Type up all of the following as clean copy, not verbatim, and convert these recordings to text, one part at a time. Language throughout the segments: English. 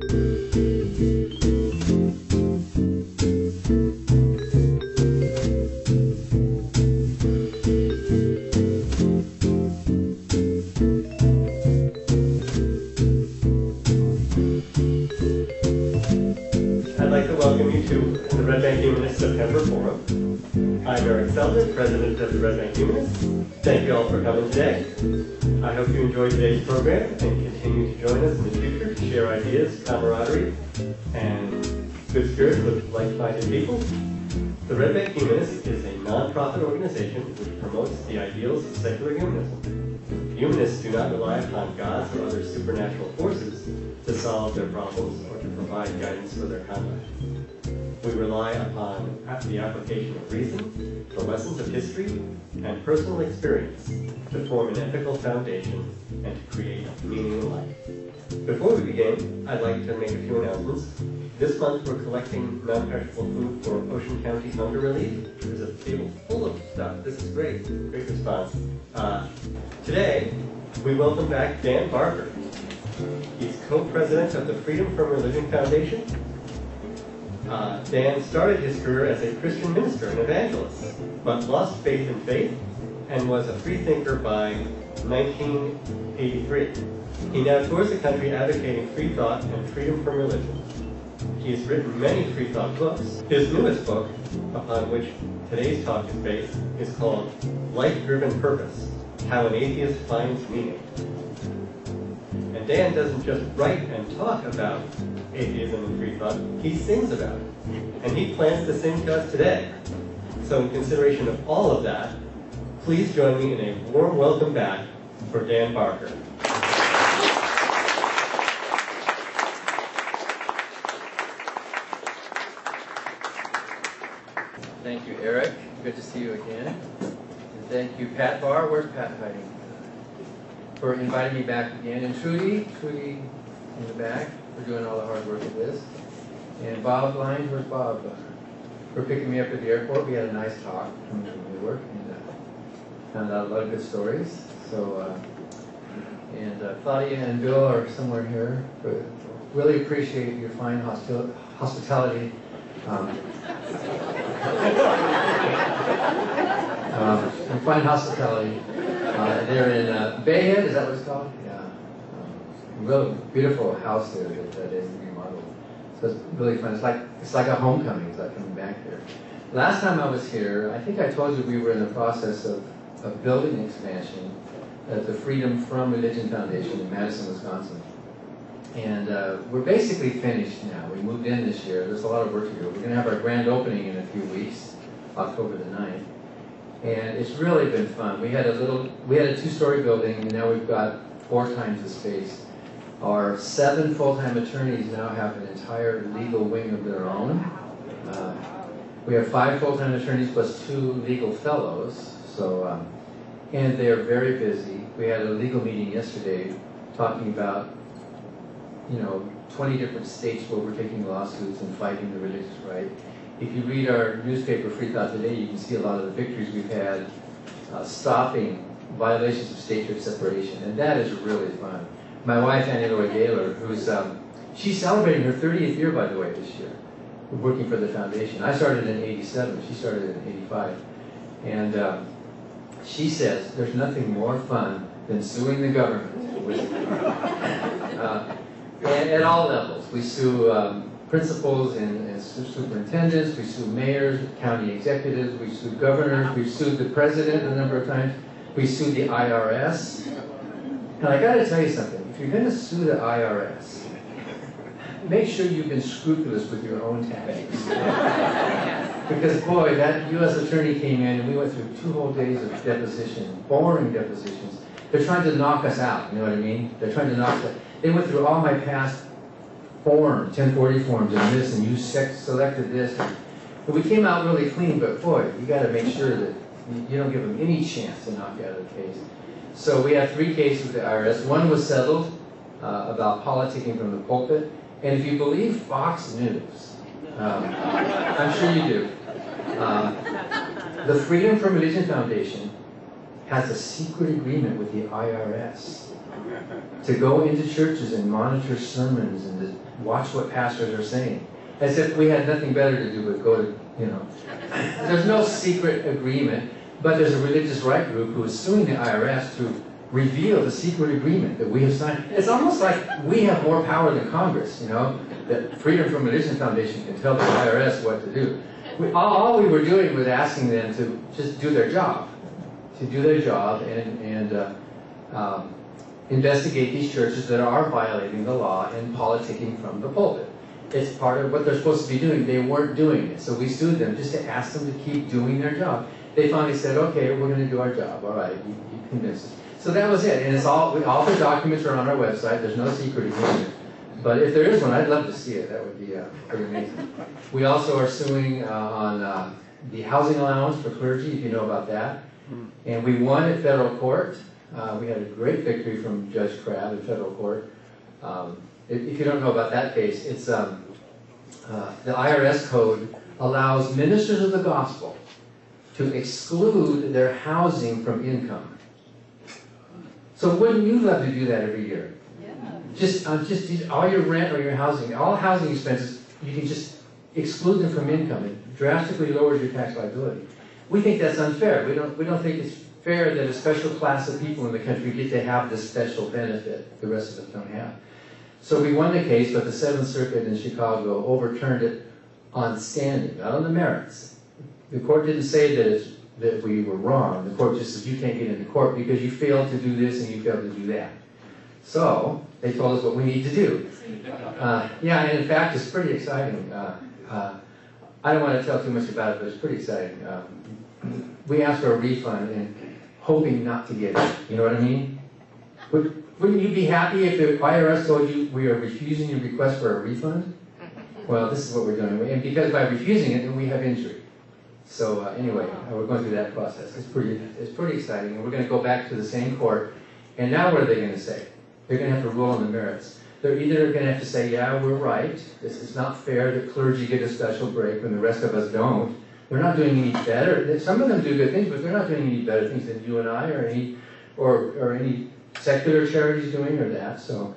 I'd like to welcome you to the Red Bank Humanist September Forum. I'm Eric Selden, President of the Red Bank Humanists. Thank you all for coming today. I hope you enjoyed today's program and continue to join us in the future to share ideas, camaraderie, and good spirits with like-minded people. The Red Bank Humanists is a non-profit organization which promotes the ideals of secular humanism. Humanists do not rely upon gods or other supernatural forces to solve their problems or to provide guidance for their conduct. We rely upon the application of reason, the lessons of history, and personal experience to form an ethical foundation and to create meaning in life. Before we begin, I'd like to make a few announcements. This month we're collecting non-perishable food for Ocean County Hunger Relief. There's a table full of stuff. This is great. Great response. Today, we welcome back Dan Barker. He's co-president of the Freedom from Religion Foundation. Dan started his career as a Christian minister and evangelist, but lost faith in faith and was a free thinker by 1983. He now tours the country advocating free thought and freedom from religion. He has written many free thought books. His newest book, upon which today's talk is based, is called Life-Driven Purpose: How an Atheist Finds Meaning. And Dan doesn't just write and talk about atheism and free thought, he sings about it. And he plans to sing to us today. So in consideration of all of that, please join me in a warm welcome back for Dan Barker. Thank you, Eric. Good to see you again. And thank you, Pat Barr. Where's Pat hiding? For inviting me back again. And Trudy in the back, for doing all the hard work of this. And Bob Lyons, where's Bob? For picking me up at the airport. We had a nice talk from Newark and found out a lot of good stories. So, Claudia and Bill are somewhere here. But really appreciate your fine hospitality. And fine hospitality. They're in Bay Head, is that what it's called? Yeah. Real beautiful house there that is remodeled. So it's really fun. It's like a homecoming. It's like coming back here. Last time I was here, I think I told you we were in the process of building expansion at the Freedom from Religion Foundation in Madison, Wisconsin. And we're basically finished now. We moved in this year. There's a lot of work to do. We're going to have our grand opening in a few weeks, October the 9th. And it's really been fun. We had a two-story building, and now we've got 4 times the space. Our 7 full-time attorneys now have an entire legal wing of their own. We have 5 full-time attorneys plus 2 legal fellows. So, and they are very busy. We had a legal meeting yesterday talking about 20 different states where we're taking lawsuits and fighting the religious right. If you read our newspaper, Free Thought Today, you can see a lot of the victories we've had stopping violations of state church separation, and that is really fun. My wife, Annie Lloyd Gaylor, who's she's celebrating her 30th year, by the way, this year, working for the foundation. I started in '87. She started in '85, and she says there's nothing more fun than suing the government. At all levels. We sue principals and superintendents, we sue mayors, county executives, we sue governors, we've sued the president a number of times, we sued the IRS. And I got to tell you something, if you're going to sue the IRS, make sure you've been scrupulous with your own taxes. Because boy, that U.S. attorney came in and we went through 2 whole days of deposition, boring depositions. They're trying to knock us out, you know what I mean? They're trying to knock us out. They went through all my past forms, 1040 forms, and this, and you selected this. And we came out really clean, but boy, you got to make sure that you don't give them any chance to knock you out of the case. So we had 3 cases with the IRS. One was settled about politicking from the pulpit. And if you believe Fox News, I'm sure you do, the Freedom from Religion Foundation has a secret agreement with the IRS to go into churches and monitor sermons and to watch what pastors are saying, as if we had nothing better to do but go to, There's no secret agreement, but there's a religious right group who is suing the IRS to reveal the secret agreement that we have signed. It's almost like we have more power than Congress, that Freedom from Religion Foundation can tell the IRS what to do. All we were doing was asking them to just do their job, and investigate these churches that are violating the law and politicking from the pulpit. It's part of what they're supposed to be doing. They weren't doing it, so we sued them just to ask them to keep doing their job. They finally said, okay, we're going to do our job. All right, you convinced us. So that was it, and it's all the documents are on our website. There's no secret agreement. But if there is one, I'd love to see it. That would be pretty amazing. We also are suing on the housing allowance for clergy, if you know about that. And we won at federal court. We had a great victory from Judge Crabb in federal court. If you don't know about that case, it's the IRS code allows ministers of the gospel to exclude their housing from income. So wouldn't you love to do that every year? Just all your rent or your housing, all housing expenses, you can just exclude them from income. It drastically lowers your tax liability. We think that's unfair. We don't think it's fair that a special class of people in the country get to have this special benefit the rest of us don't have. So we won the case, but the Seventh Circuit in Chicago overturned it on standing, not on the merits. The court didn't say that we were wrong. The court just said you can't get into court because you failed to do this and you failed to do that. So they told us what we need to do. Yeah, and in fact, it's pretty exciting. I don't want to tell too much about it, but it's pretty exciting. We asked for a refund and hoping not to get it. You know what I mean? Wouldn't you be happy if the IRS told you we are refusing your request for a refund? Well, this is what we're doing. And because by refusing it, then we have injury. So anyway, we're going through that process. It's pretty exciting. And we're going to go back to the same court. And now what are they going to say? They're going to have to rule on the merits. They're either going to have to say, yeah, we're right. It's not fair that clergy get a special break when the rest of us don't. They're not doing any better. Some of them do good things, but they're not doing any better things than you and I or any secular charities doing or that. So,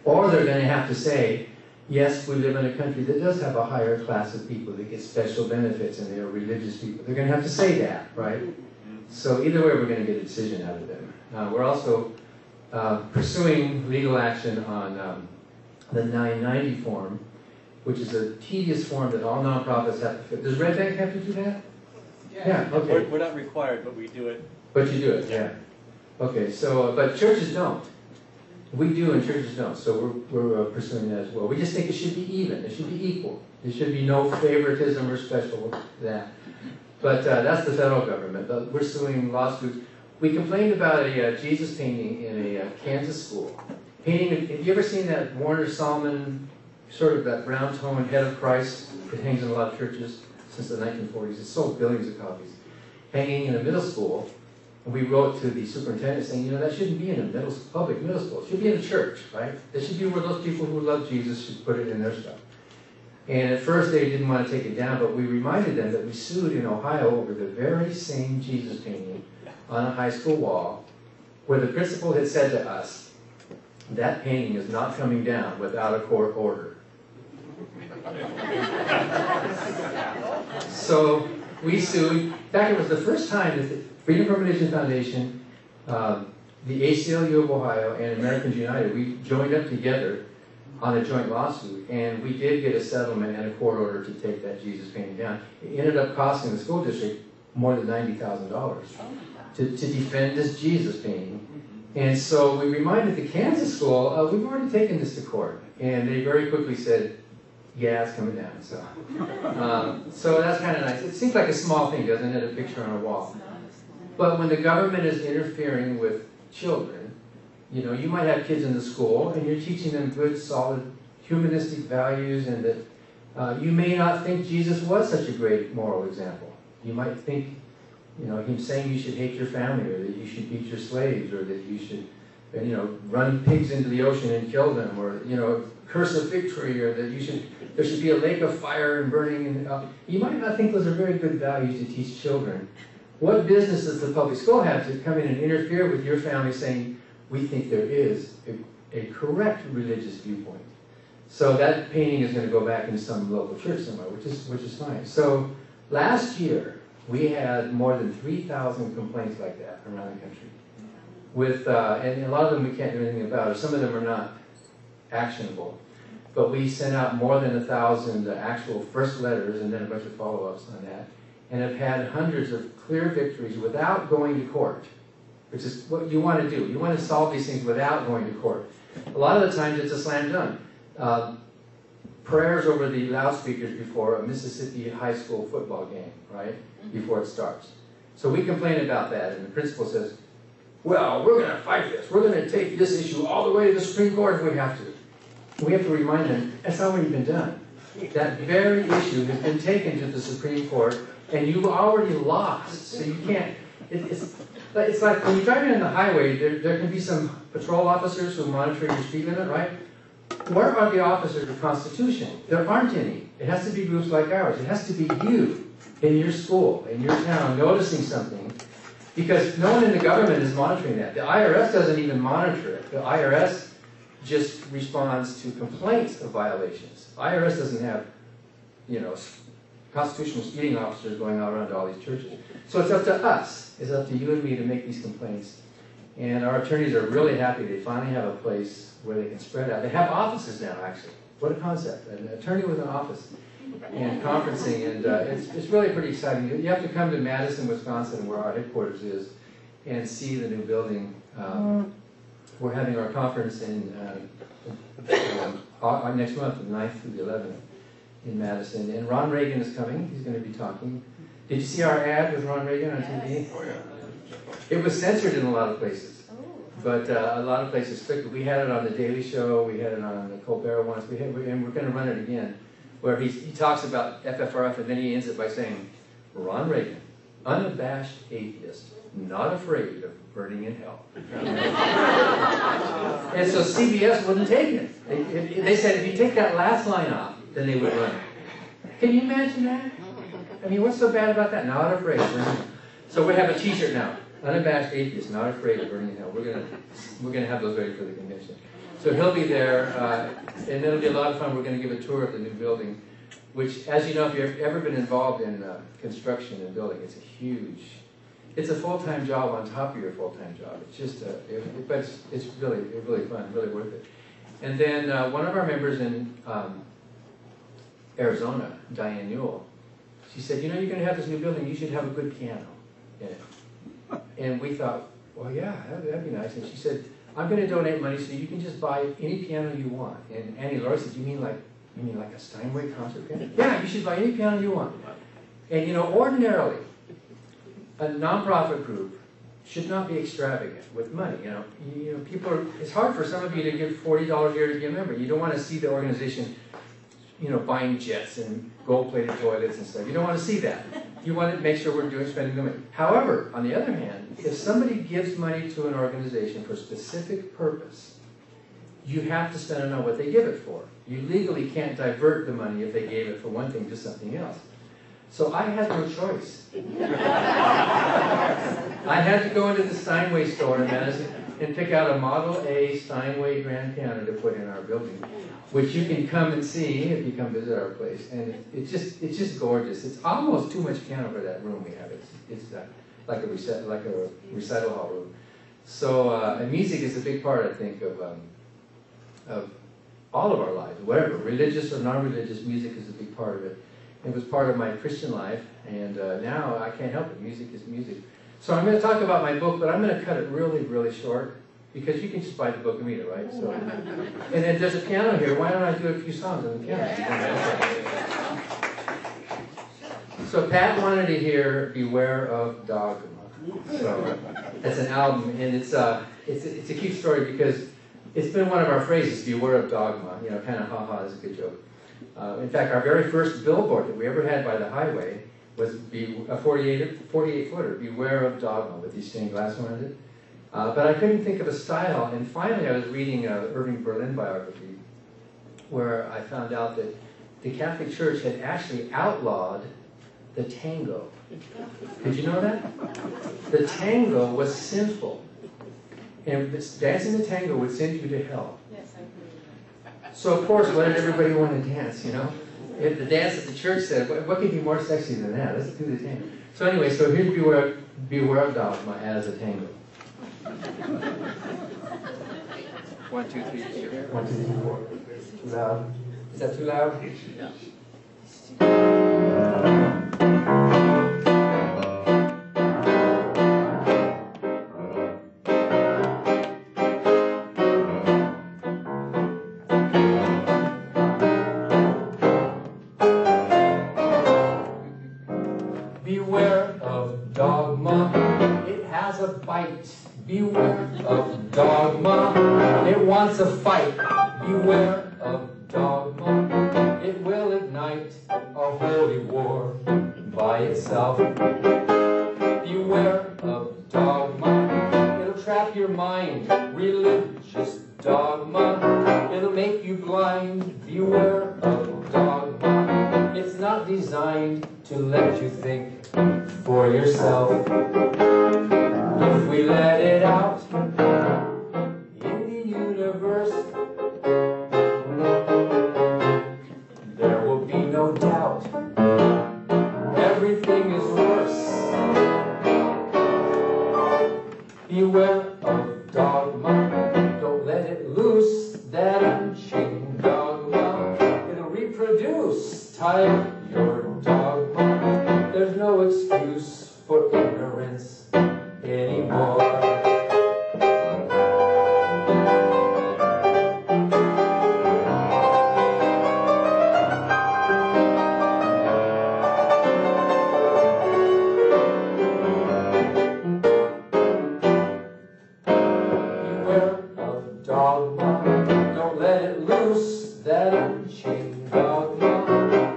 or they're going to have to say, yes, we live in a country that does have a higher class of people that get special benefits and they are religious people. They're going to have to say that, right? So either way, we're going to get a decision out of them. We're also pursuing legal action on the 990 form, which is a tedious form that all nonprofits have to fill. Does Red Bank have to do that? Yeah, okay. We're not required, but we do it. But you do it, yeah. Okay, so, but churches don't. We do and churches don't, so we're pursuing that as well. We just think it should be even, it should be equal. There should be no favoritism or special that. But that's the federal government. We're suing lawsuits. We complained about a Jesus painting in a Kansas school. Have you ever seen that Warner Salmon, sort of that brown tone head of Christ that hangs in a lot of churches since the 1940s? It's sold billions of copies. Hanging in a middle school. And we wrote to the superintendent saying, that shouldn't be in a public middle school. It should be in a church, right? It should be where those people who love Jesus should put it in their stuff. And at first they didn't want to take it down, but we reminded them that we sued in Ohio over the very same Jesus painting on a high school wall, where the principal had said to us, that painting is not coming down without a court order. So we sued. In fact, it was the first time that the Freedom from Religion Foundation, the ACLU of Ohio, and Americans United, we joined up together on a joint lawsuit, and we did get a settlement and a court order to take that Jesus painting down. It ended up costing the school district more than $90,000 to defend this Jesus painting. And so we reminded the Kansas school, we've already taken this to court. And they very quickly said, yeah, it's coming down. So that's kind of nice. It seems like a small thing, doesn't it? A picture on a wall. But when the government is interfering with children, you might have kids in the school and you're teaching them good, solid, humanistic values, and that you may not think Jesus was such a great moral example. You might think, him saying you should hate your family, or that you should beat your slaves, or that you should, run pigs into the ocean and kill them, or, curse a fig tree, or that there should be a lake of fire and burning. And you might not think those are very good values to teach children. What business does the public school have to come in and interfere with your family saying, we think there is a correct religious viewpoint? So that painting is going to go back into some local church somewhere, which is fine. So last year, we had more than 3,000 complaints like that around the country. With, and a lot of them we can't do anything about, or some of them are not actionable. But we sent out more than 1,000 actual first letters and then a bunch of follow-ups on that, and have had hundreds of clear victories without going to court, which is what you want to do. You want to solve these things without going to court. A lot of the times it's a slam dunk. Prayers over the loudspeakers before a Mississippi high school football game, right? Before it starts. So we complain about that, and the principal says, well, we're going to fight this. We're going to take this issue all the way to the Supreme Court if we have to. We have to remind them, that's already been done. That very issue has been taken to the Supreme Court, and you've already lost. So you can't, it's like when you're driving on the highway, there can be some patrol officers who monitor your speed limit, right? Where are the officers of Constitution? There aren't any. It has to be groups like ours. It has to be you in your school, in your town, noticing something, because no one in the government is monitoring that. The IRS doesn't even monitor it. The IRS just responds to complaints of violations. IRS doesn't have, you know, constitutional speeding officers going out around to all these churches. So it's up to us. It's up to you and me to make these complaints. And our attorneys are really happy. They finally have a place where they can spread out. They have offices now, actually. What a concept. An attorney with an office and conferencing. And it's really pretty exciting. You have to come to Madison, Wisconsin, where our headquarters is, and see the new building. We're having our conference in next month, the 9th through the 11th, in Madison. And Ron Reagan is coming. He's going to be talking. Did you see our ad with Ron Reagan on TV? Oh, yeah. It was censored in a lot of places, but a lot of places took it. We had it on The Daily Show. We had it on the Colbert once. And we're going to run it again, where he talks about FFRF, and then he ends it by saying, Ron Reagan, unabashed atheist, not afraid of burning in hell. And so CBS wouldn't take it. They said, if you take that last line off, then they would run it. Can you imagine that? I mean, what's so bad about that? Not afraid of burning in hell. So we have a T-shirt now. Unabashed atheist, not afraid of burning in hell. We're gonna have those ready for the convention. So he'll be there, and it'll be a lot of fun. We're gonna give a tour of the new building, which, as you know, if you've ever been involved in construction and building, it's a full-time job on top of your full-time job. It's just, but it's really fun, really worth it. And then one of our members in Arizona, Diane Newell, she said, you know, you're gonna have this new building. You should have a good piano in it. And we thought, well, yeah, that'd be nice. And she said, I'm going to donate money so you can just buy any piano you want. And Annie Laura said, you mean like a Steinway concert piano? Yeah, you should buy any piano you want. And you know, ordinarily, a nonprofit group should not be extravagant with money. You know, people are. It's hard for some of you to give $40 a year to be a member. You don't want to see the organization, you know, buying jets and gold-plated toilets and stuff. You don't want to see that. You want to make sure we're spending the money. However, on the other hand, if somebody gives money to an organization for a specific purpose, you have to spend it on what they give it for. You legally can't divert the money if they gave it for one thing to something else. So I had no choice. I had to go into the Steinway store in Madison and pick out a Model A Steinway grand piano to put in our building, which you can come and see if you come visit our place. And it's just gorgeous. It's almost too much piano for that room we have. It's like a recital hall room. So and music is a big part, I think, of all of our lives. Whatever, religious or non-religious, music is a big part of it. It was part of my Christian life, and now I can't help it. Music is music. So I'm going to talk about my book, but I'm going to cut it really, really short, because you can just buy the book and read it, right? So, and then there's a piano here. Why don't I do a few songs on the piano? So Pat wanted to hear "Beware of Dogma." So that's an album, and it's a cute story because it's been one of our phrases, "Beware of dogma." You know, kind of ha-ha is a good joke. In fact, our very first billboard that we ever had by the highway was a 48-footer, "Beware of dogma," with these stained glass around it. But I couldn't think of a style, and finally I was reading an Irving Berlin biography where I found out that the Catholic Church had actually outlawed the tango. Did you know that? The tango was sinful. And dancing the tango would send you to hell. Yes, I agree. So of course, what did everybody want to dance, you know? The dance at the church said, what could be more sexy than that? Let's do the tango. So anyway, so here's Beware of Dogma as a tango. 1, 2, 3, 4. 1, 2, 3, 4. Too loud? Is that too loud? Yeah. Beware of dogma, it has a bite. Beware of dogma, it wants a fight. Beware of dogma, it will ignite a holy war by itself. Beware of dogma, it'll trap your mind. Religious dogma, it'll make you blind. Beware of dogma, it's not designed to let you think for yourself. If we let it out in the universe, there will be no doubt. Everything is worse. Beware of dogma. Don't let it loose, that unchained dogma. It'll reproduce. Tie your dogma. There's no excuse for ignorance anymore. Beware of dogma. Don't let it loose, that unchained dogma.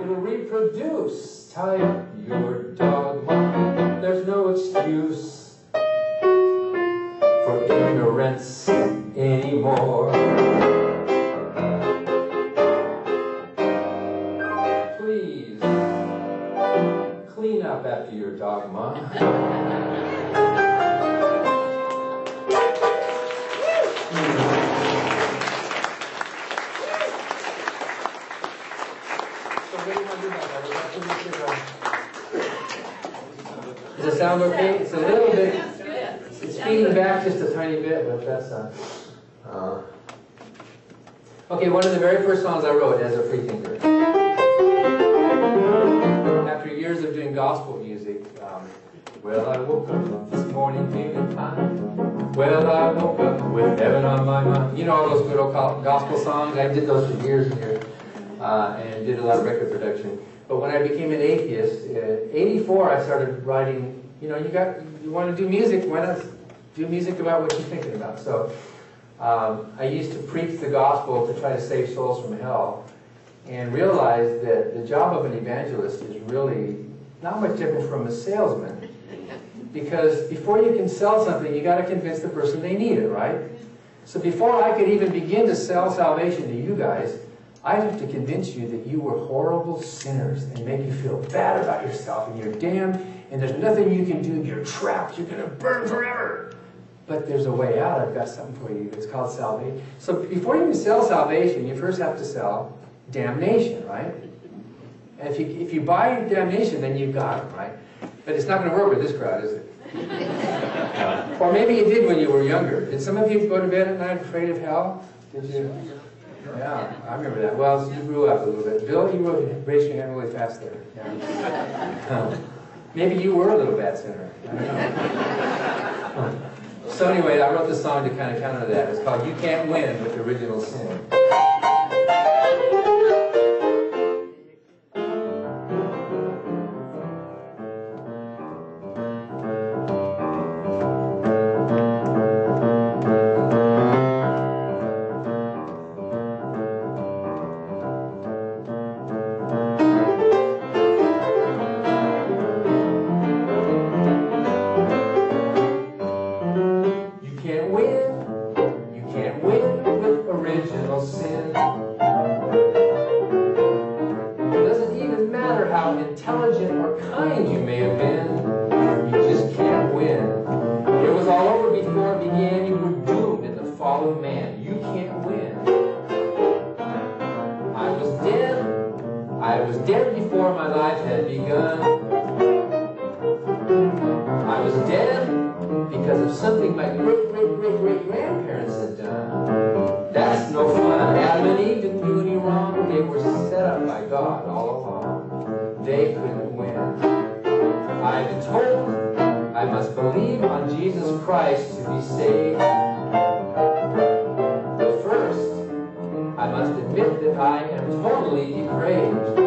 It'll reproduce. Tie up your dogma. There's no excuse for ignorance anymore. Please clean up after your dogma. So what do you want to do about that? Does it sound okay? It's a little bit, it's feeding back just a tiny bit, but that's okay, one of the very first songs I wrote as a free thinker. After years of doing gospel music, well, I woke up this morning feeling fine. Well, I woke up with heaven on my mind. You know all those good old gospel songs? I did those for years and years, and did a lot of record production. But when I became an atheist, 84, I started writing, you know, you want to do music, why not do music about what you're thinking about? So I used to preach the gospel to try to save souls from hell, and realized that the job of an evangelist is really not much different from a salesman. Because before you can sell something, you got to convince the person they need it, right? So before I could even begin to sell salvation to you guys, I have to convince you that you were horrible sinners and make you feel bad about yourself and you're damned and there's nothing you can do. You're trapped. You're going to burn forever. But there's a way out. I've got something for you. It's called salvation. So before you can sell salvation, you first have to sell damnation, right? And if you buy damnation, then you've got it, right? But it's not going to work with this crowd, is it? Or maybe you did when you were younger. Did some of you go to bed at night afraid of hell? Did you? Yeah, I remember that. Well, you grew up a little bit. Bill, you raised your hand really fast there. Yeah. Maybe you were a little bad sinner. I don't know. So anyway, I wrote this song to kind of counter that. It's called You Can't Win with Original Sin. You can't win with original sin. was dead before my life had begun. I was dead because of something my great-great-great-great-grandparents had done. That's no fun. Adam and Eve didn't do any wrong. They were set up by God all along. They couldn't win. I've been told I must believe on Jesus Christ to be saved. But first, I must admit that I am totally depraved.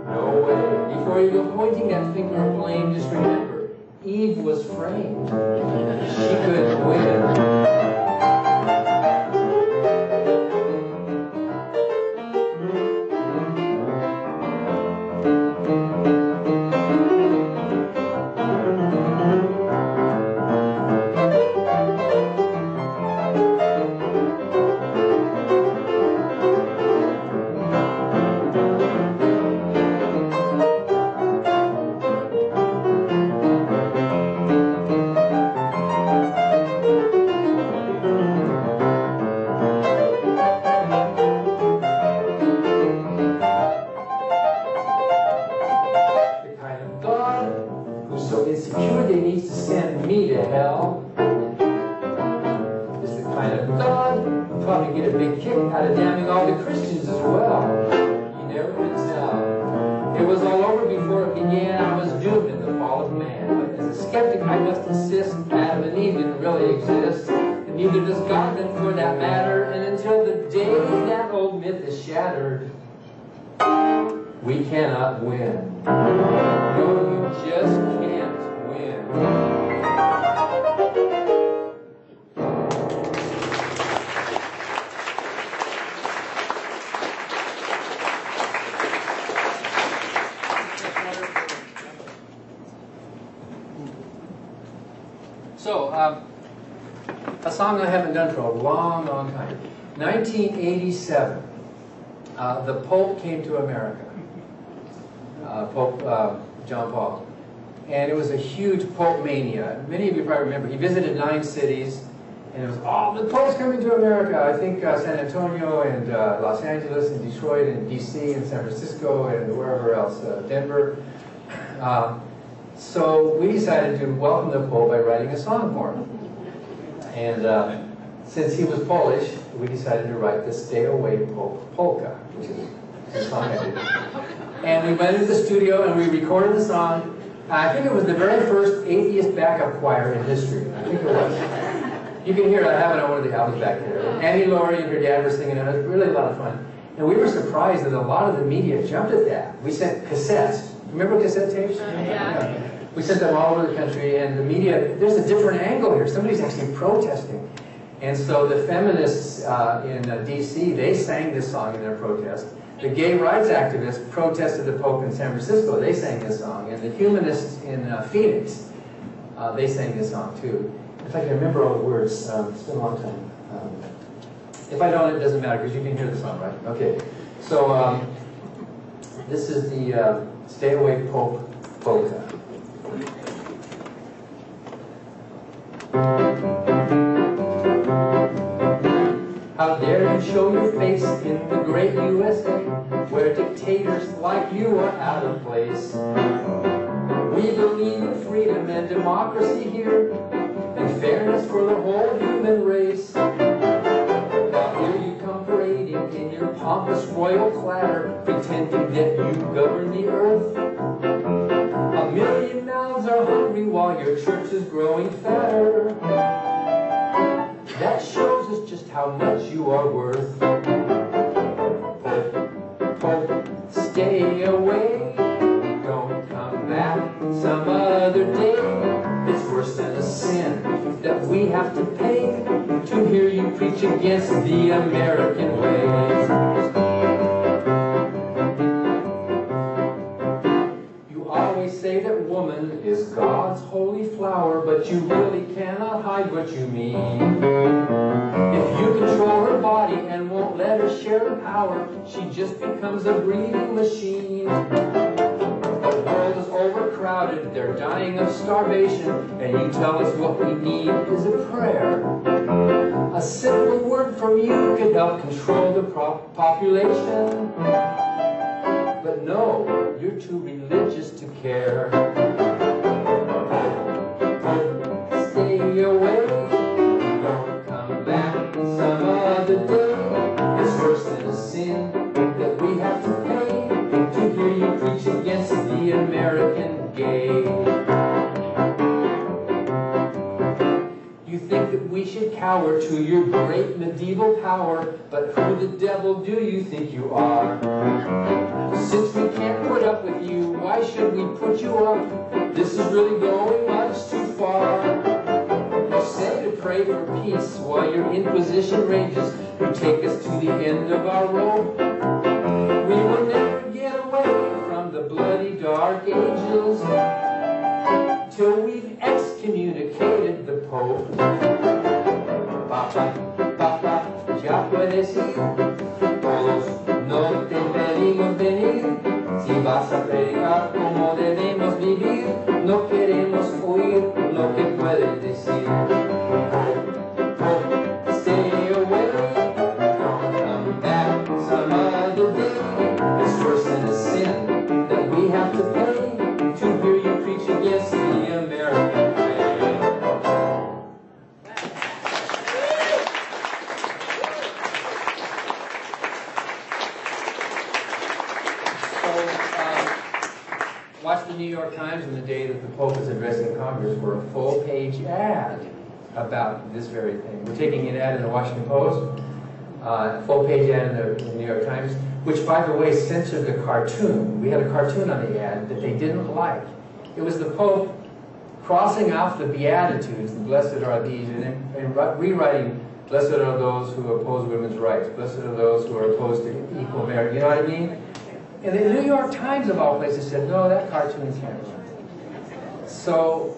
No way. Before you go pointing that finger of blame, just remember, Eve was framed. She couldn't win. We cannot win. No, you just can't win. So, a song I haven't done for a long, long time. 1987, the Pope came to America. Pope John Paul. And it was a huge Pope mania. Many of you probably remember, he visited 9 cities, and it was, oh, the Pope's coming to America. I think San Antonio and Los Angeles and Detroit and DC and San Francisco and wherever else, Denver. So we decided to welcome the Pope by writing a song for him. And since he was Polish, we decided to write the Stay Away Pope Polka, which is the song I did. And we went into the studio and we recorded the song. I think it was the very first atheist backup choir in history. I think it was. You can hear it. I have it on one of the albums back there. Annie Laurie and her dad were singing it. It was really a lot of fun. And we were surprised that a lot of the media jumped at that. We sent cassettes. Remember cassette tapes? Yeah. We sent them all over the country, and the media, there's a different angle here. Somebody's actually protesting. And so the feminists in D.C., they sang this song in their protest. The gay rights activists protested the Pope in San Francisco. They sang this song. And the humanists in Phoenix, they sang this song too. In fact, I remember all the words. It's been a long time. If I don't, it doesn't matter because you can hear the song, right? Okay. So this is the Stay Away Pope Polka. How dare you show your face in the great USA, where dictators like you are out of place. We believe in freedom and democracy here, and fairness for the whole human race. Now here you come parading in your pompous royal clatter, pretending that you govern the earth. A million mouths are hungry while your church is growing fatter. That shows us just how much you are worth. Pope, stay away. Don't come back some other day. It's worse than a sin that we have to pay to hear you preach against the American way. You always say that woman is God's holy flower, but you really cannot hide what you mean. If you control her body and won't let her share the power, she just becomes a breathing machine. The world is overcrowded, they're dying of starvation, and you tell us what we need is a prayer. A simple word from you could help control the population. but no, you're too religious to care. Stay away, don't come back some other day. It's worse than a sin that we have to pay to hear you preach against the American gay. You think that we should cower to your great medieval power, but who the devil do you think you are? Since we can't put up with you, why should we put you up? This is really going much too far. You say to pray for peace while your inquisition rages. You take us to the end of our rope. We will never get away from the bloody dark ages till we've excommunicated the Pope. Papa, Papa, ya puedes ir. Todos no te pedimos venir. Si vas a predicar como debemos vivir, no queremos oír lo que puedes decir. Stay away, don't come back some other day. It's worse than a sin that we have to pay to hear you preach against the American way. Watch the New York Times on the day that the Pope is addressing Congress for a full-page ad about this very thing. We're taking an ad in the Washington Post, a full-page ad in the New York Times, which, by the way, censored the cartoon. We had a cartoon on the ad that they didn't like. It was the Pope crossing off the Beatitudes, the blessed are these, and rewriting, blessed are those who oppose women's rights, blessed are those who are opposed to equal marriage. You know what I mean? And the New York Times, of all places, said, no, that cartoon can't run. So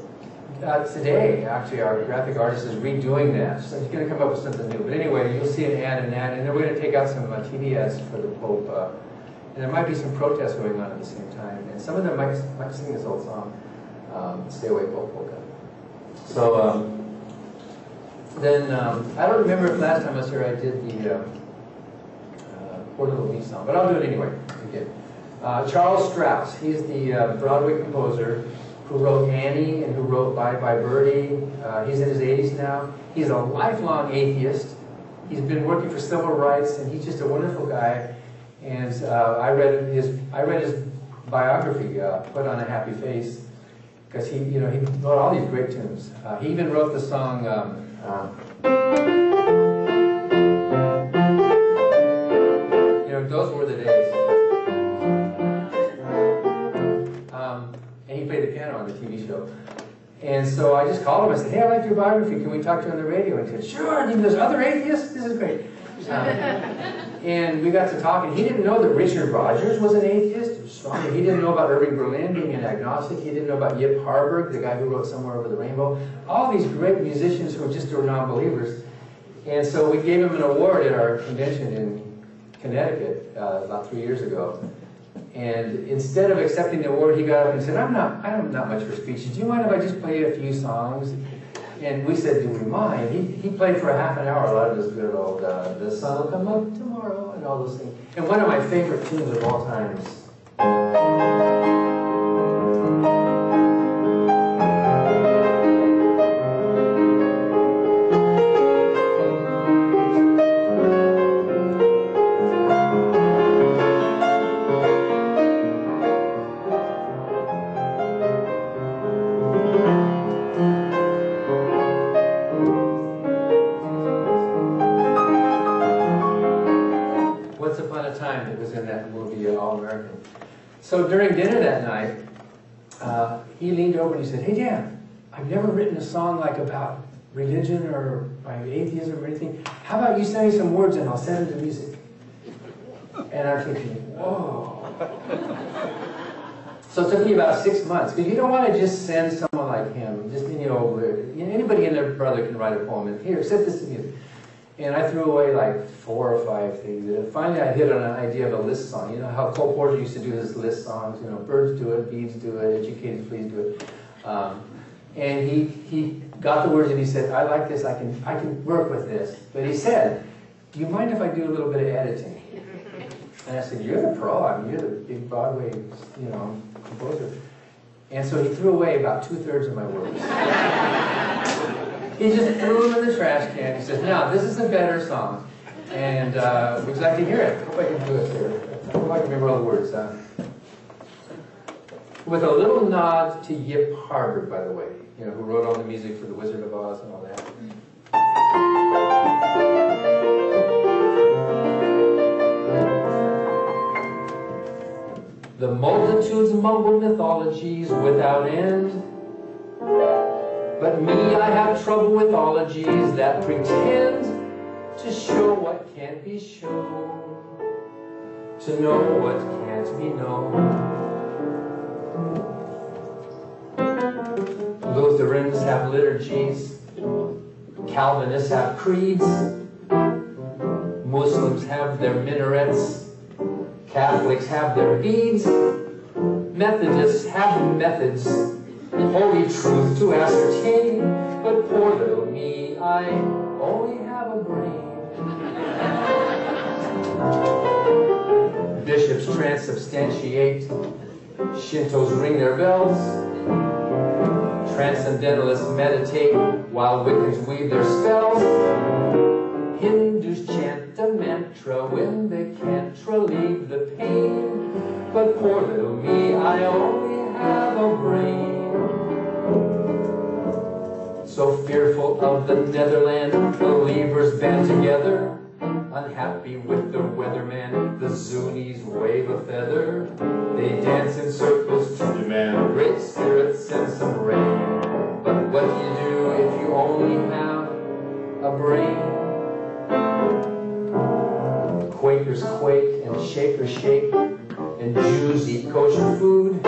today, actually, our graphic artist is redoing that. So he's going to come up with something new. But anyway, you'll see an ad, and then we're going to take out some TV ads for the Pope. And there might be some protests going on at the same time. And some of them might sing this old song, Stay Away, Pope Polka. So then, I don't remember if last time I was here I did the Poor Little Me song, but I'll do it anyway. Again. Charles Strauss, he's the Broadway composer who wrote Annie and who wrote Bye Bye Birdie. He's in his 80s now. He's a lifelong atheist. He's been working for civil rights, and he's just a wonderful guy. And I read his biography, Put on a Happy Face, because he wrote all these great tunes. He even wrote the song. Those were the days. And he played the piano on the TV show. And so I just called him. I said, hey, I like your biography. Can we talk to you on the radio? And he said, sure. And there's other atheists? This is great. And we got to talking. He didn't know that Richard Rodgers was an atheist. He didn't know about Irving Berlin being an agnostic. He didn't know about Yip Harburg, the guy who wrote Somewhere Over the Rainbow. All these great musicians who just were non-believers. And so we gave him an award at our convention in Connecticut about 3 years ago. And instead of accepting the award, he got up and said, I'm not much for speeches. Do you mind if I just play a few songs? And we said, do we mind? He played for a half an hour a lot of this good old, the sun will come up tomorrow, and all those things. And one of my favorite tunes of all time is, So during dinner that night, he leaned over and he said, hey Dan, I've never written a song like about religion or atheism or anything. How about you send me some words and I'll set them to music? And I'm thinking, whoa. So it took me about 6 months, because you don't want to just send someone like him, just anybody and their brother can write a poem and here, set this to music. And I threw away like 4 or 5 things. And finally I hit on an idea of a list song. You know how Cole Porter used to do his list songs, birds do it, bees do it, educated fleas do it. And he got the words and he said, I like this, I can work with this. But he said, do you mind if I do a little bit of editing? And I said, "You're the pro. I mean, you're the big Broadway, composer." And so he threw away about 2/3 of my works. He just threw them in the trash can. He says, "Now, this is a better song." And would you like to hear it? I hope I can do it here. I hope I can remember all the words. With a little nod to Yip Harburg, by the way, who wrote all the music for The Wizard of Oz and all that. The multitudes mumble mythologies without end, but me, I have trouble with ologies that pretend to show what can't be shown, to know what can't be known. Lutherans have liturgies, Calvinists have creeds, Muslims have their minarets, Catholics have their beads, Methodists have methods, holy truth to ascertain, but poor little me, I only have a brain. Bishops transubstantiate, Shintos ring their bells, Transcendentalists meditate while Wiccans weave their spells. Hindus chant a mantra when they can't relieve the pain. But poor little me, I only have a brain. So fearful of the Netherland, believers band together. Unhappy with the weatherman, the Zunies wave a feather. They dance in circles to demand great spirits and some rain. But what do you do if you only have a brain? Quakers quake and Shakers shake, and Jews eat kosher food.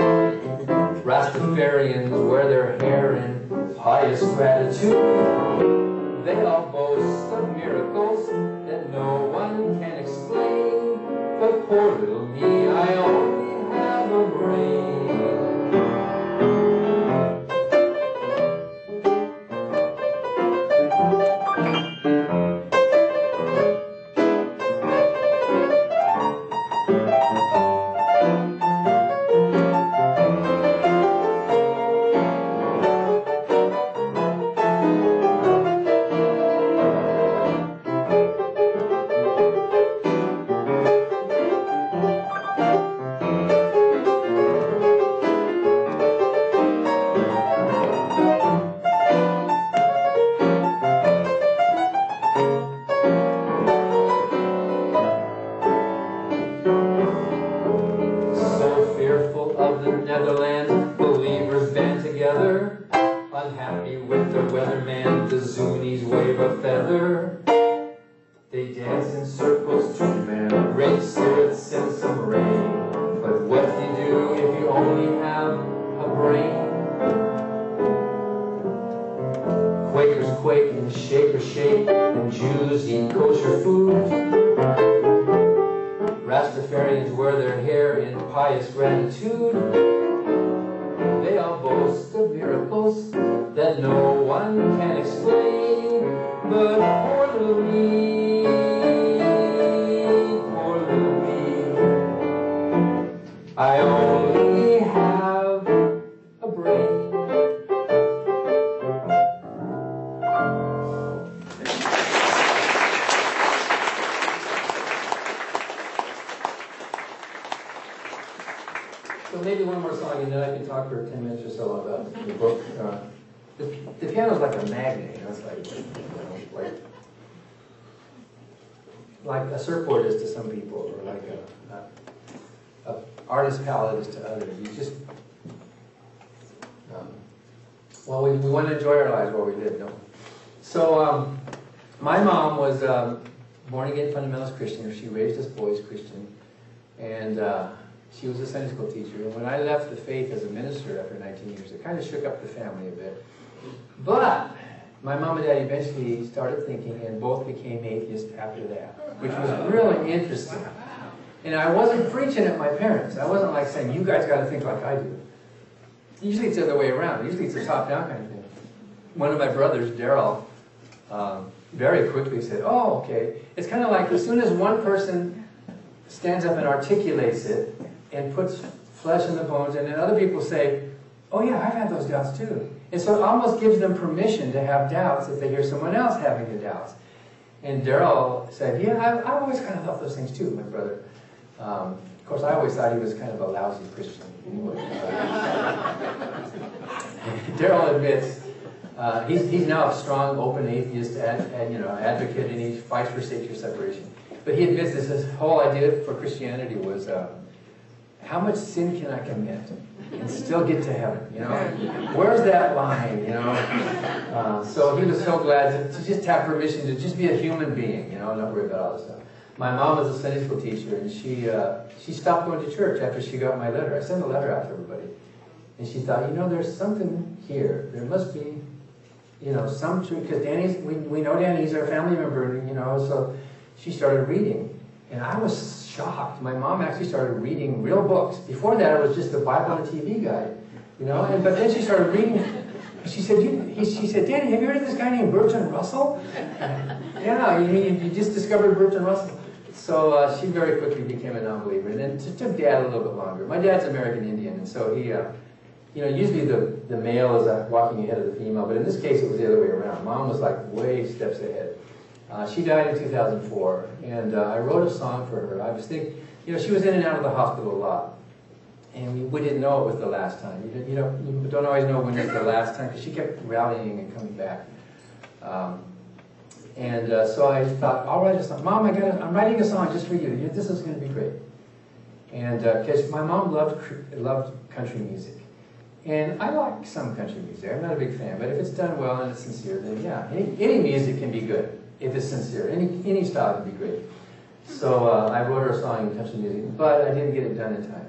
Rastafarians wear their hair in pious gratitude. They all boast of miracles that no one can explain. But poor little me, I only have a brain. Rastafarians wear their hair in pious gratitude. They all boast of miracles that no one can explain. But poor little me, I only have a brain. So maybe one more song, and then I can talk for 10 minutes or so about the book. The piano's like a magnet. It's like a surfboard is to some people, or like a artist palette is to others. You just, well, we want to enjoy our lives while we live, don't we? So, my mom was born-again fundamentalist Christian. She raised us boys Christian, and she was a Sunday school teacher. And when I left the faith as a minister after 19 years, it kind of shook up the family a bit. But my mom and dad eventually started thinking, and both became atheists after that, which was really interesting. And I wasn't preaching at my parents. I wasn't like saying, you guys got to think like I do. Usually it's the other way around. Usually it's a top-down kind of thing. One of my brothers, Daryl, very quickly said, oh, okay. It's kind of like as soon as one person stands up and articulates it and puts flesh in the bones, and then other people say, oh yeah, I've had those doubts too. And so it almost gives them permission to have doubts if they hear someone else having the doubts. And Daryl said, yeah, I've always kind of felt those things too, my brother. Of course, I always thought he was kind of a lousy Christian. Daryl admits he's now a strong, open atheist advocate, and he fights for sexual separation. But he admits this his whole idea for Christianity was, how much sin can I commit and still get to heaven? You know, where's that line? You know, so he was so glad to just have permission to just be a human being. You know, not worry about all this stuff. My mom was a Sunday school teacher, and she stopped going to church after she got my letter. I sent a letter out to everybody, and she thought, you know, there's something here. There must be, you know, some truth, because Danny's, we know Danny's our family member, you know, so she started reading, and I was shocked. My mom actually started reading real books. Before that, it was just the Bible and a TV guide, you know, but then she started reading. She said, she said, Danny, have you heard of this guy named Bertrand Russell? Yeah, you just discovered Bertrand Russell. So she very quickly became a non-believer, and then it took Dad a little bit longer. My dad's American Indian, and so he, you know, usually the male is walking ahead of the female, but in this case it was the other way around. Mom was like way steps ahead. She died in 2004, and I wrote a song for her. I was thinking, you know, she was in and out of the hospital a lot, and we didn't know it was the last time. You don't always know when it's the last time, because she kept rallying and coming back. So I thought, I'll write a song. Mom, I'm writing a song just for you. This is going to be great. And because my mom loved country music. And I like some country music. I'm not a big fan, but if it's done well and it's sincere, then yeah, any music can be good if it's sincere. Any style can be great. So I wrote her a song in country music, but I didn't get it done in time.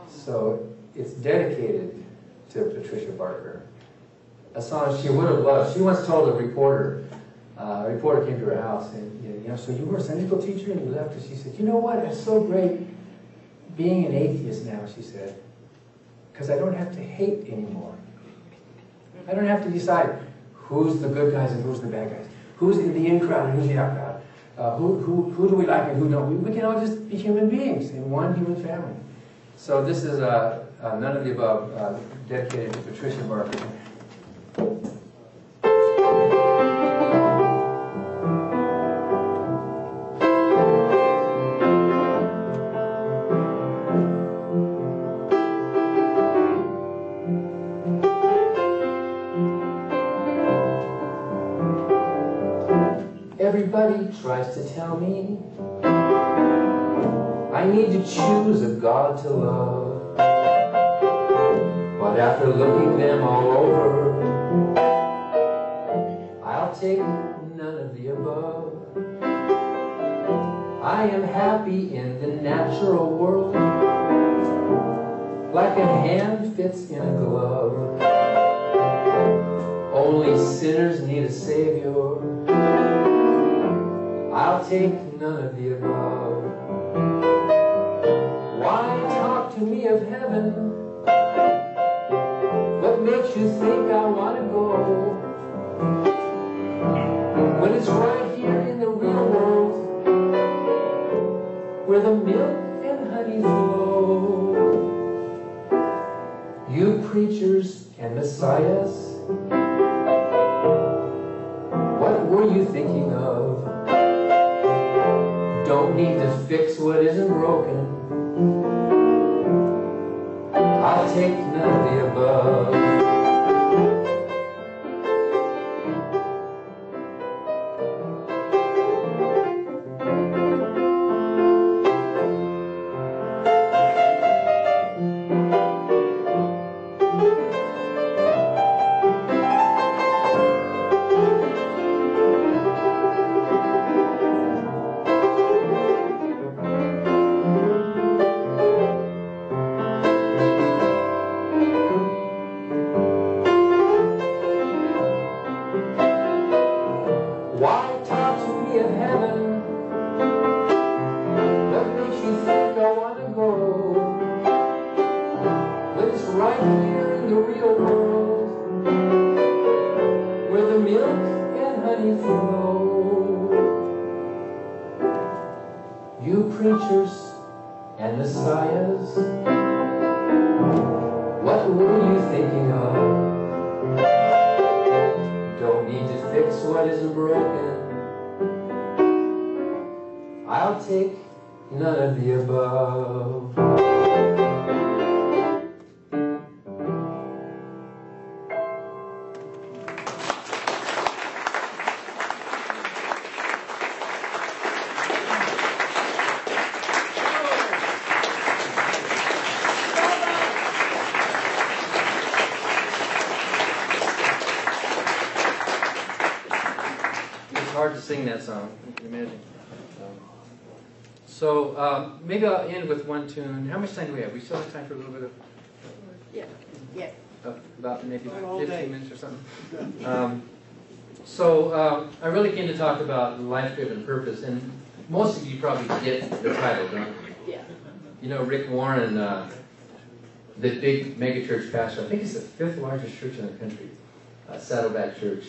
So it's dedicated to Patricia Barker. A song she would have loved. She once told a reporter came to her house and, you know, so you were a Sunday school teacher and you left. And she said, you know what, it's so great being an atheist now, she said, because I don't have to hate anymore. I don't have to decide who's the good guys and who's the bad guys. Who's in the in crowd and who's the out crowd. Who do we like and who don't. We can all just be human beings in one human family. So this is None of the Above, dedicated to Patricia Barker. Everybody tries to tell me I need to choose a God to love, but after looking them all over, I'll take none of the above. I am happy in the natural world, like a hand fits in a glove. Only sinners need a Savior. I'll take none of the above. Why talk to me of heaven? What makes you think I want to go, when it's right here in the real world, where the milk and honey flow? You preachers and messiahs, what were you thinking of? Don't need to fix what isn't broken. I'll take none of the above. preachers and messiahs. What were you thinking of? Don't need to fix what is broken. I'll take none of the above. Hard to sing that song, you can imagine. So maybe I'll end with one tune. How much time do we have? We still have time for a little bit of... Yeah. About maybe All 15 day. minutes or something. I really came to talk about life-driven purpose, and most of you probably get the title, don't you? Yeah. You know, Rick Warren, the big megachurch pastor, I think it's the 5th largest church in the country, Saddleback Church,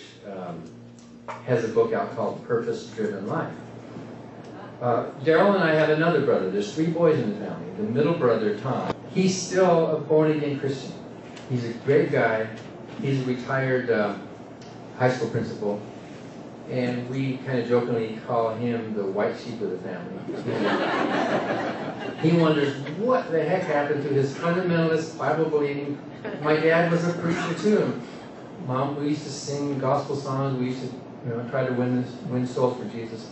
has a book out called Purpose-Driven Life. Daryl and I have another brother. There's 3 boys in the family. The middle brother, Tom, he's still a born-again Christian. He's a great guy. He's a retired high school principal. And we kind of jokingly call him the white sheep of the family. He wonders what the heck happened to his fundamentalist, Bible-believing. My dad was a preacher too. Mom, we used to sing gospel songs. We used to try to win souls for Jesus.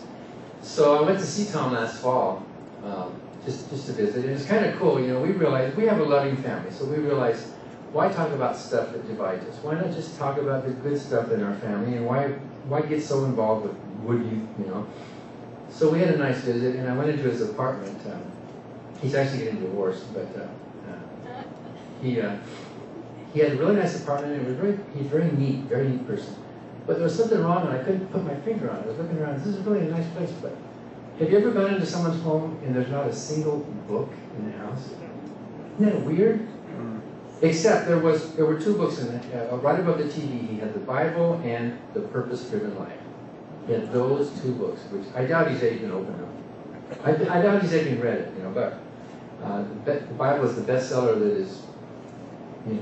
So I went to see Tom last fall, just to visit. And it's kind of cool, we realized we have a loving family. So we realized, why talk about stuff that divides us? Why not just talk about the good stuff in our family? And why get so involved with wood youth, So we had a nice visit, and I went into his apartment. He's actually getting divorced, but he had a really nice apartment, and he's very neat person. But there was something wrong, and I couldn't put my finger on it. I was looking around, this is really a nice place, but have you ever gone into someone's home and there's not a single book in the house? Isn't that weird? Except there were 2 books in right above the TV. He had the Bible and the Purpose-Driven Life. He had those 2 books, which I doubt he's even opened them. I doubt he's even read it, but the Bible is the bestseller that is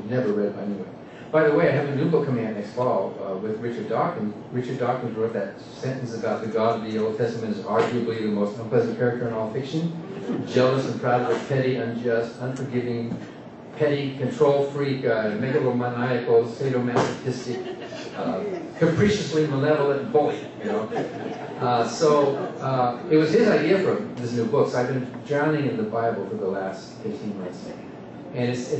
never read by anyone. By the way, I have a new book coming out next fall with Richard Dawkins. Richard Dawkins wrote that sentence about the God of the Old Testament is arguably the most unpleasant character in all fiction. Jealous and proud of a petty, unjust, unforgiving, petty, control freak, megalomaniacal, sadomasochistic, capriciously malevolent bully. It was his idea for this new book. So I've been drowning in the Bible for the last 15 months. And it's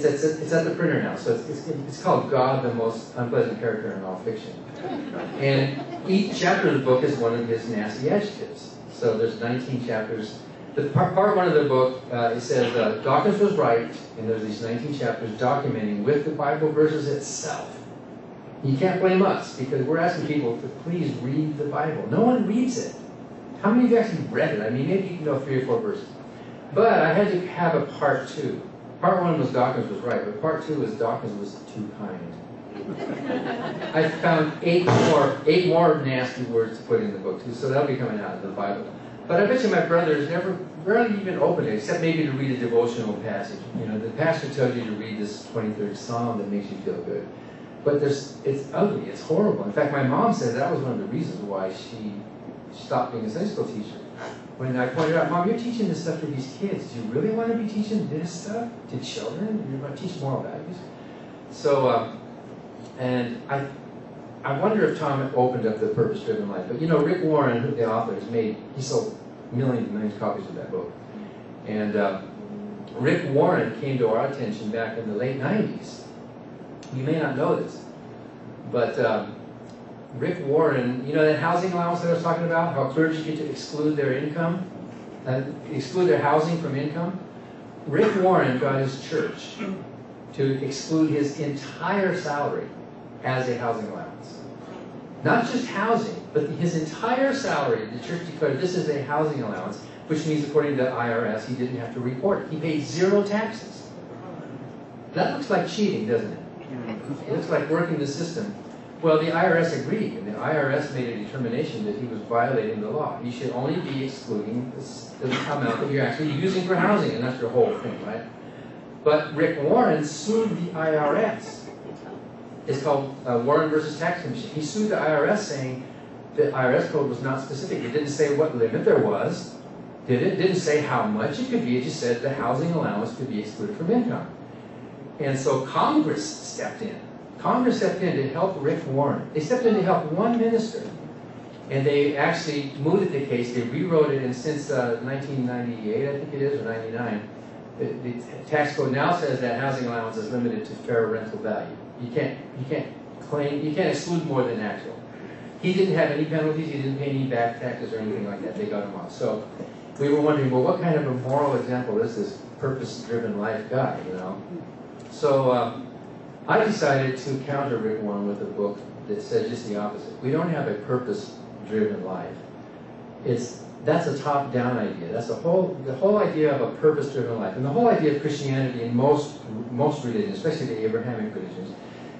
at the printer now, so it's called God, the Most Unpleasant Character in All Fiction. And each chapter of the book is one of his nasty adjectives. So there's 19 chapters. The part 1 of the book, it says, Dawkins was right, and there's these 19 chapters documenting with the Bible verses itself. You can't blame us, because we're asking people to please read the Bible. No one reads it. How many of you actually read it? I mean, maybe you can know 3 or 4 verses. But I had to have a part 2. Part 1 was Dawkins was right, but part 2 was Dawkins was too kind. I found 8 more nasty words to put in the book too, so that'll be coming out of the Bible. But I bet you my brothers never rarely even opened it, except maybe to read a devotional passage. The pastor tells you to read this 23rd Psalm that makes you feel good. But it's ugly, it's horrible. In fact, my mom said that was one of the reasons why she stopped being a Sunday school teacher. When I pointed out, Mom, you're teaching this stuff to these kids. Do you really want to be teaching this stuff to children? You're going to teach moral values. So, and I wonder if Tom opened up the Purpose-Driven Life. But Rick Warren, the author, he sold millions and millions of copies of that book. And Rick Warren came to our attention back in the late 90s. You may not know this, but Rick Warren, that housing allowance that I was talking about, how clergy get to exclude their income, exclude their housing from income? Rick Warren got his church to exclude his entire salary as a housing allowance. Not just housing, but his entire salary. The church declared this is a housing allowance, which means according to the IRS, he didn't have to report it. He paid 0 taxes. That looks like cheating, doesn't it? It looks like working the system. Well, the IRS agreed, and the IRS made a determination that he was violating the law. He should only be excluding the amount that you're actually using for housing, and that's your whole thing, right? But Rick Warren sued the IRS. It's called Warren versus Tax Commission. He sued the IRS saying the IRS code was not specific. It didn't say what limit there was, did it? It didn't say how much it could be. It just said the housing allowance could be excluded from income. And so Congress stepped in. Congress stepped in to help Rick Warren. They stepped in to help one minister. And they actually mooted the case. They rewrote it, and since 1998, I think it is, or 99, the tax code now says that housing allowance is limited to fair rental value. You can't exclude more than actual. He didn't have any penalties. He didn't pay any back taxes or anything like that. They got him off. So we were wondering, well, what kind of a moral example is this purpose-driven life guy, you know? So I decided to counter Rick Warren with a book that said just the opposite. We don't have a purpose-driven life. That's a top-down idea. That's the whole idea of a purpose-driven life. And the whole idea of Christianity in most religions, especially the Abrahamic religions,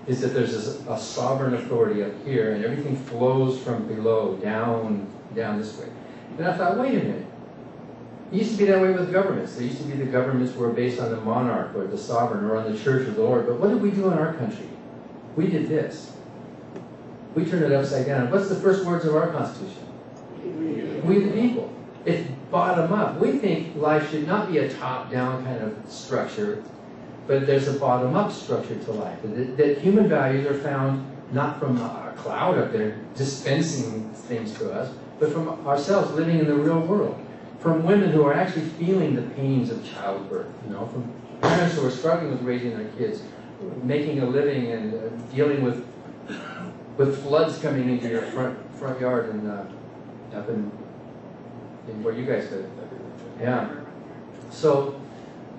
is that there's a sovereign authority up here, and everything flows from below down this way. And I thought, wait a minute. It used to be that way with governments. There used to be the governments were based on the monarch or the sovereign or on the church or the Lord. But what did we do in our country? We did this. We turned it upside down. What's the first words of our Constitution? We the people. It's bottom up. We think life should not be a top-down kind of structure, but there's a bottom-up structure to life. That human values are found not from a cloud up there dispensing things to us, but from ourselves living in the real world. From women who are actually feeling the pains of childbirth, you know, from parents who are struggling with raising their kids, making a living and dealing with floods coming into your front yard and up in where you guys live. Yeah. So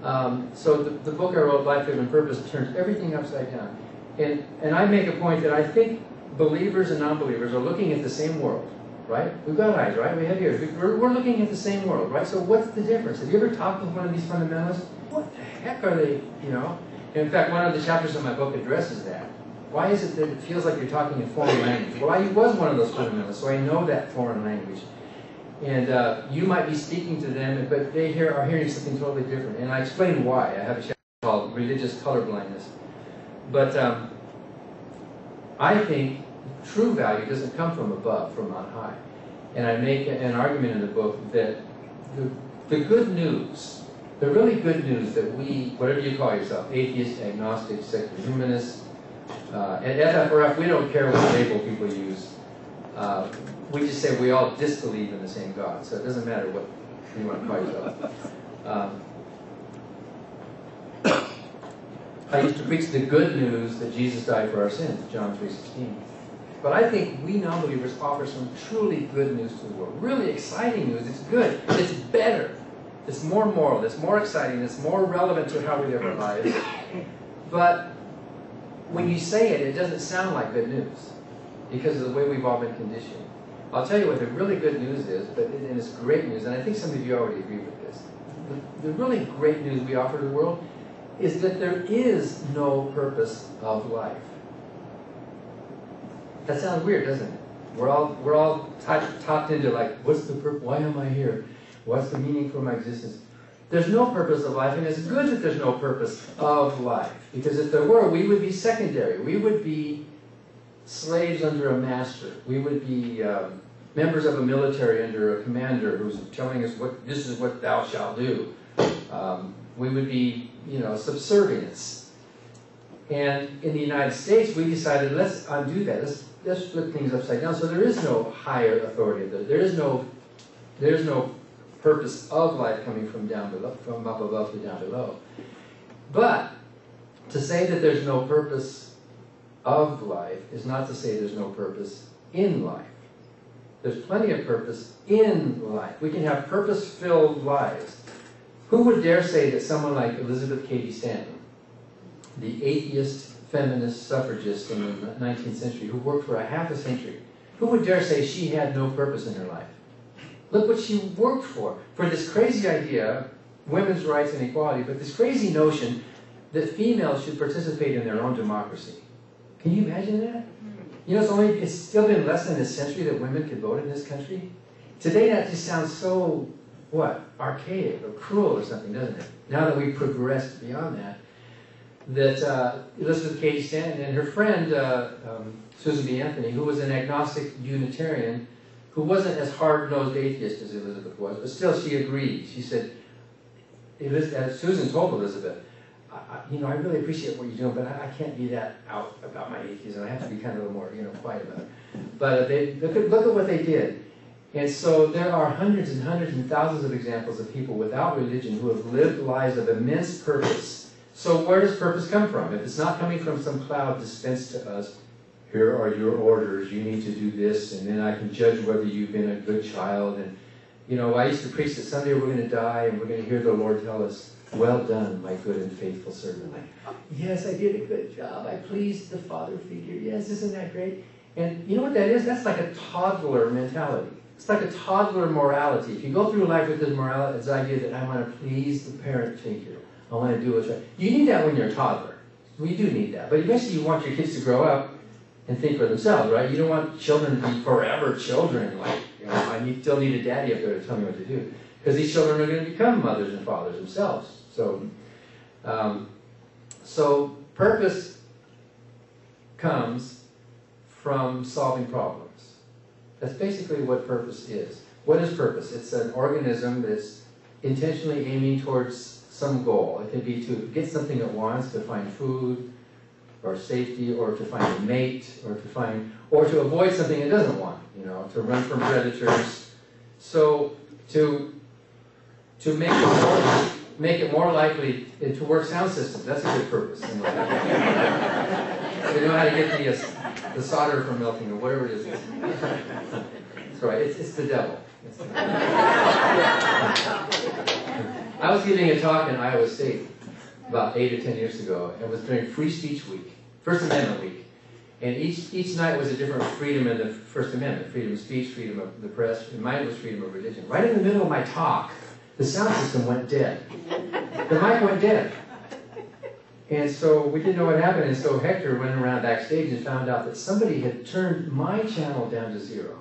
the book I wrote, Life Given Purpose, turns everything upside down. And I make a point that I think believers and non-believers are looking at the same world. Right? We've got eyes, right? We have ears. We're looking at the same world, right? So what's the difference? Have you ever talked with one of these fundamentalists? What the heck are they, you know? In fact, one of the chapters of my book addresses that. Why is it that it feels like you're talking in foreign language? Well, I was one of those fundamentalists, so I know that foreign language. And you might be speaking to them, but they are hearing something totally different. And I explain why. I have a chapter called Religious Colorblindness. But I think true value doesn't come from above, from on high. And I make an argument in the book that the good news, the really good news that we, whatever you call yourself, atheist, agnostic, secular humanist, at FFRF, we don't care what label people use. We just say we all disbelieve in the same God, so it doesn't matter what you want to call yourself. I used to preach the good news that Jesus died for our sins, John 3:16. But I think we non-believers offer some truly good news to the world. Really exciting news. It's good. It's better. It's more moral. It's more exciting. It's more relevant to how we live our lives. But when you say it, it doesn't sound like good news because of the way we've all been conditioned. I'll tell you what the really good news is, and it's great news, and I think some of you already agree with this. The really great news we offer to the world is that there is no purpose of life. That sounds weird, doesn't it? We're all talked into like, what's the purpose? Why am I here? What's the meaning for my existence? There's no purpose of life, and it's good that there's no purpose of life. Because if there were, we would be secondary. We would be slaves under a master. We would be members of a military under a commander who's telling us this is what thou shalt do. We would be, subservience. And in the United States, we decided, let's undo that. Let's flip things upside down. So there is no higher authority. There is no purpose of life coming from down below, from up above to down below. But to say that there's no purpose of life is not to say there's no purpose in life. There's plenty of purpose in life. We can have purpose-filled lives. Who would dare say that someone like Elizabeth Cady Stanton, the atheist feminist suffragist in the 19th century who worked for a half a century, who would dare say she had no purpose in her life? Look what she worked for this crazy idea, women's rights and equality, but this crazy notion that females should participate in their own democracy. Can you imagine that? You know, it's still been less than a century that women could vote in this country. Today that just sounds so, what, archaic or cruel or something, doesn't it? Now that we've progressed beyond that, Elizabeth Cady Stanton and her friend, Susan B. Anthony, who was an agnostic Unitarian, who wasn't as hard-nosed atheist as Elizabeth was, but still she agreed. She said, Susan told Elizabeth, I really appreciate what you're doing, but I can't be that out about my atheism. I have to be kind of a little more, quiet about it. But look at what they did. And so there are hundreds and hundreds and thousands of examples of people without religion who have lived lives of immense purpose. So where does purpose come from? If it's not coming from some cloud dispensed to us, here are your orders, you need to do this, and then I can judge whether you've been a good child. And, I used to preach that someday we're going to die and we're going to hear the Lord tell us, well done, my good and faithful servant. Like, yes, I did a good job. I pleased the father figure. Yes, isn't that great? And you know what that is? That's like a toddler mentality. It's like a toddler morality. If you go through life with this morality, this idea that I want to please the parent figure, I want to do what's right. You need that when you're a toddler. We do need that. But eventually you want your kids to grow up and think for themselves, right? You don't want children to be forever children. Like, I still need a daddy up there to tell me what to do. Because these children are going to become mothers and fathers themselves. So purpose comes from solving problems. That's basically what purpose is. What is purpose? It's an organism that's intentionally aiming towards some goal. It can be to get something it wants, to find food, or safety, or to find a mate, or to avoid something it doesn't want, to run from predators. So to make it more likely to work sound systems, that's a good purpose. So you know how to get the solder from melting, or whatever it is. That's right, it's the devil. I was giving a talk in Iowa State about 8 or 10 years ago, and it was during Free Speech Week, First Amendment Week. And each night was a different freedom in the First Amendment, freedom of speech, freedom of the press, and mine was freedom of religion. Right in the middle of my talk, the sound system went dead. The mic went dead. And so we didn't know what happened, and so Hector went around backstage and found out that somebody had turned my channel down to 0.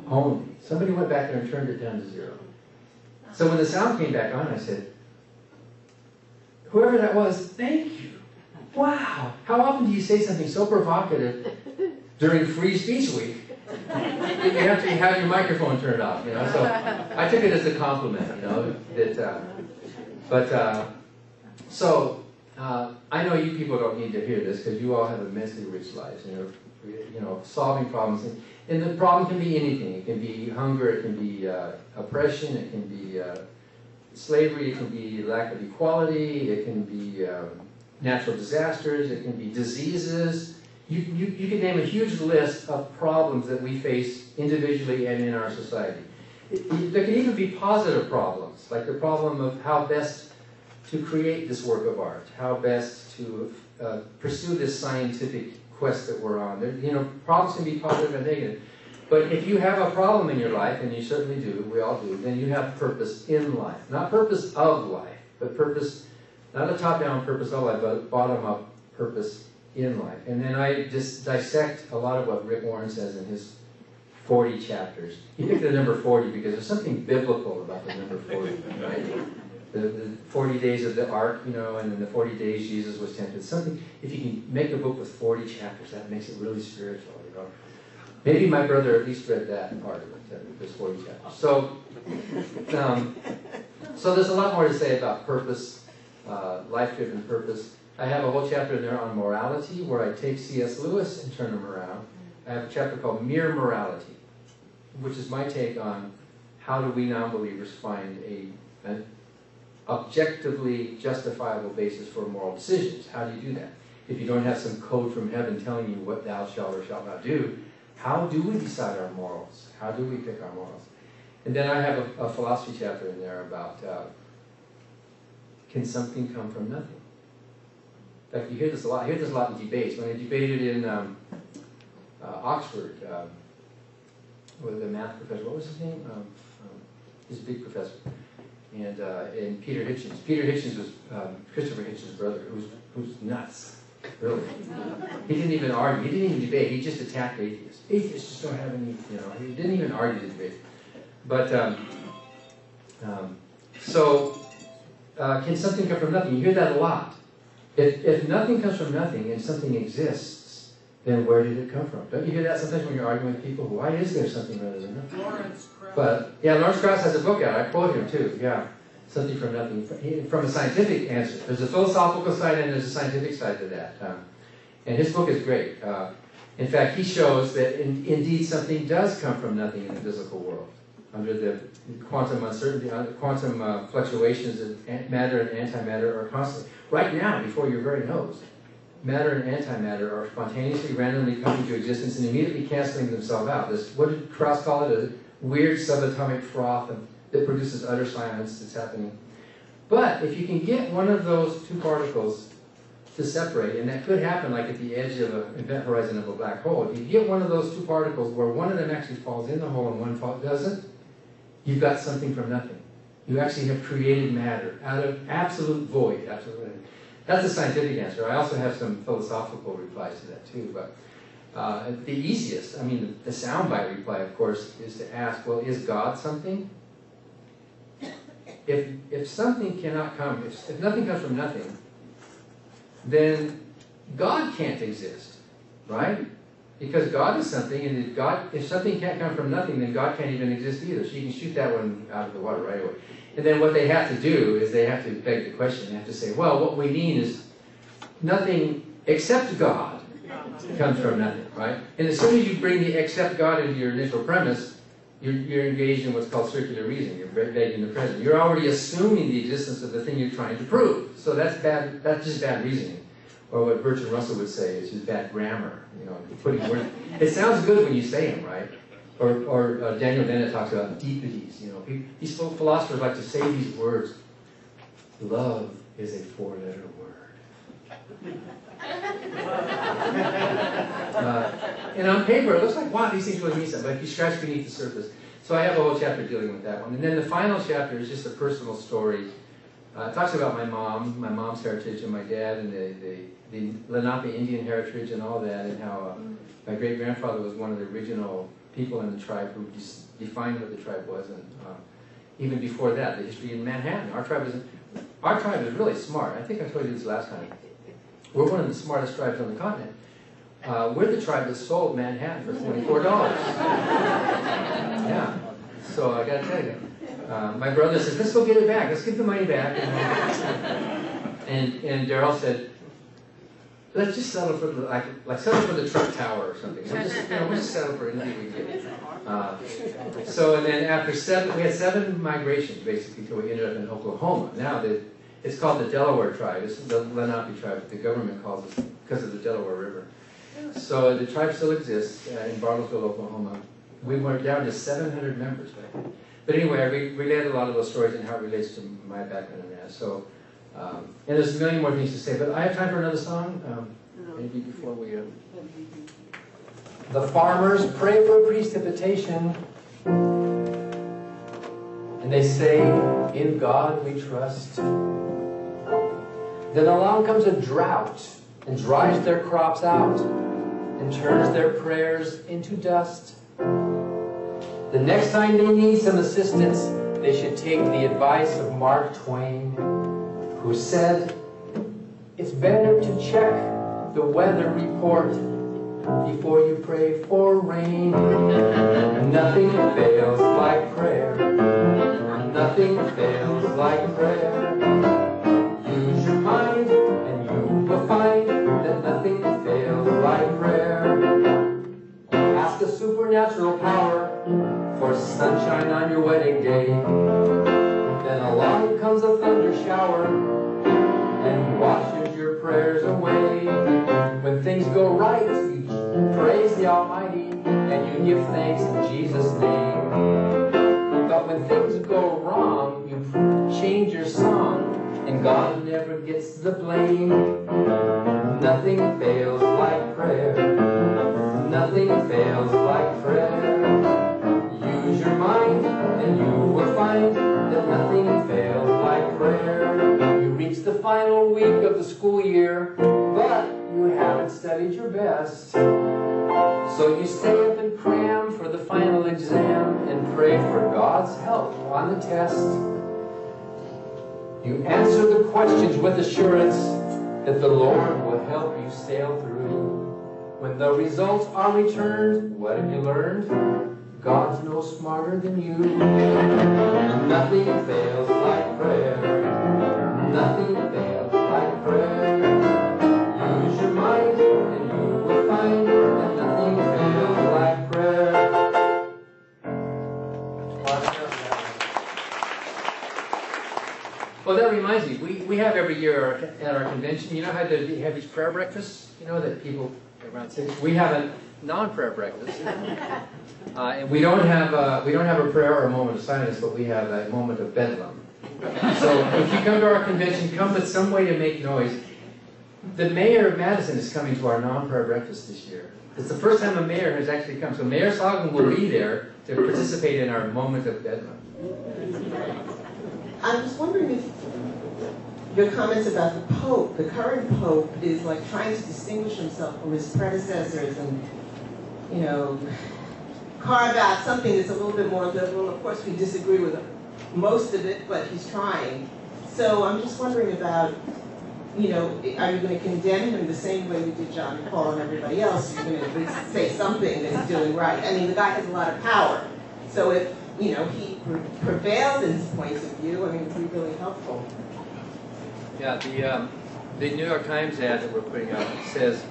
Only. Somebody went back there and turned it down to 0. So when the sound came back on, I said, whoever that was, thank you. Wow. How often do you say something so provocative during Free Speech Week? You have to have your microphone turned off, So I took it as a compliment, I know you people don't need to hear this because you all have immensely rich lives, solving problems. And the problem can be anything. It can be hunger, it can be oppression, it can be slavery, it can be lack of equality, it can be natural disasters, it can be diseases. You can name a huge list of problems that we face individually and in our society. There can even be positive problems, like the problem of how best to create this work of art, how best to pursue this scientific quest that we're on. Problems can be positive and negative. But if you have a problem in your life, and you certainly do, we all do, then you have purpose in life. Not purpose of life, but purpose, not a top-down purpose of life, but bottom-up purpose in life. And then I just dissect a lot of what Rick Warren says in his 40 chapters. He picked the number 40 because there's something biblical about the number 40, right? The 40 days of the ark, and then the 40 days Jesus was tempted. Something, if you can make a book with 40 chapters, that makes it really spiritual, Maybe my brother at least read that part of it, this 40 chapters. So there's a lot more to say about purpose, life-driven purpose. I have a whole chapter in there on morality, where I take C.S. Lewis and turn him around. I have a chapter called Mere Morality, which is my take on how do we non-believers find an objectively justifiable basis for moral decisions. How do you do that? If you don't have some code from heaven telling you what thou shalt or shalt not do, how do we decide our morals? How do we pick our morals? And then I have a philosophy chapter in there about can something come from nothing? In fact, you hear this a lot. I hear this a lot in debates. When I debated in Oxford with a math professor, what was his name? He's a big professor. And Peter Hitchens. Peter Hitchens was Christopher Hitchens' brother, who's nuts. Really. He didn't even argue. He didn't even debate. He just attacked atheists. Atheists just don't have any, he didn't even argue the debate. But, can something come from nothing? You hear that a lot. If nothing comes from nothing and something exists, then where did it come from? Don't you hear that sometimes when you're arguing with people? Why is there something rather than nothing? Lawrence Krauss. But, yeah, Lawrence Krauss has a book out. I quote him too, yeah. Something from nothing, from a scientific answer. There's a philosophical side and there's a scientific side to that. And his book is great. In fact, he shows that indeed something does come from nothing in the physical world. Under the quantum uncertainty, quantum fluctuations of matter and antimatter are constant. Right now, before your very nose, matter and antimatter are spontaneously, randomly coming to existence and immediately canceling themselves out. This, what did Krauss call it? A weird subatomic froth that produces utter silence that's happening. But if you can get one of those two particles to separate, and that could happen like at the edge of an event horizon of a black hole, if you get one of those two particles where one of them actually falls in the hole and one doesn't, you've got something from nothing. You actually have created matter out of absolute void. Absolutely. That's the scientific answer. I also have some philosophical replies to that too. But the easiest, I mean, the soundbite reply, of course, is to ask, well, is God something? If something cannot come, if nothing comes from nothing, then God can't exist, right? Because God is something, and if something can't come from nothing, then God can't even exist either. So you can shoot that one out of the water right away. And then what they have to do is they have to beg the question. They have to say, well, what we mean is nothing except God comes from nothing, right? And as soon as you bring the except God into your initial premise, you're engaged in what's called circular reasoning. You're begging the present. You're already assuming the existence of the thing you're trying to prove. So that's bad. That's just bad reasoning. Or what Bertrand Russell would say is just bad grammar. Putting words. It sounds good when you say them, right? Or Daniel Dennett talks about deepities. These philosophers like to say these words. Love is a four-letter word. And on paper, it looks like, wow, these things really mean something. But if you scratch beneath the surface. So I have a whole chapter dealing with that one. And then the final chapter is just a personal story. It talks about my mom's heritage, and my dad, and the Lenape Indian heritage and all that, and how my great-grandfather was one of the original people in the tribe who defined what the tribe was. And even before that, the history in Manhattan. Our tribe is really smart. I think I told you this last time. We're one of the smartest tribes on the continent. We're the tribe that sold Manhattan for $24. Yeah. So I got to tell you. My brother says, let's go get it back. Let's get the money back. And Daryl said, let's just settle for the, settle for the Trump Tower or something. We'll just settle for anything we get. So, and then after we had 7 migrations basically until we ended up in Oklahoma. Now it's called the Delaware tribe. It's the Lenape tribe. The government calls it because of the Delaware River. So the tribe still exists in Bartlesville, Oklahoma. We went down to 700 members back then. But anyway, I related a lot of those stories and how it relates to my background in that. So, and there's a million more things to say, but I have time for another song. Maybe before we... The farmers pray for precipitation, and they say, in God we trust. Then along comes a drought and dries their crops out and turns their prayers into dust. The next time they need some assistance, they should take the advice of Mark Twain, who said, it's better to check the weather report before you pray for rain. Nothing fails like prayer. Nothing fails like prayer. Use your mind and you will find that nothing fails like prayer. Ask a supernatural power for sunshine on your wedding day. Then along comes a thunder shower and washes your prayers away. When things go right, you praise the Almighty and you give thanks in Jesus' name. But when things go wrong, you change your song and God never gets the blame. Nothing fails like prayer. Nothing fails like prayer. Use your mind and you will find that nothing fails like prayer. You reach the final week of the school year, but you studied your best. So you stay up and cram for the final exam and pray for God's help on the test. You answer the questions with assurance that the Lord will help you sail through. When the results are returned, what have you learned? God's no smarter than you. Nothing fails like prayer. Nothing fails like prayer. Use your mind and you will find that nothing fails like prayer. Well, that reminds me, we have every year at our convention, you know how they have these prayer breakfasts? You know that people around 6, we have a non-prayer breakfast. And we don't have a prayer or a moment of silence, but we have a moment of bedlam. So if you come to our convention, come with some way to make noise. The mayor of Madison is coming to our non-prayer breakfast this year. It's the first time a mayor has actually come. So Mayor Sogin will be there to participate in our moment of bedlam. I was wondering if your comments about the Pope, the current Pope, is like trying to distinguish himself from his predecessors and, you know, carve out something that's a little bit more liberal. Of course, we disagree with most of it, but he's trying. So I'm just wondering about, you know, are you going to condemn him the same way we did John Paul and everybody else? You're going to say something that he's doing right. I mean, the guy has a lot of power. So if, you know, he prevails in his points of view, I mean, it would be really helpful. Yeah, the New York Times ad that we're putting out says,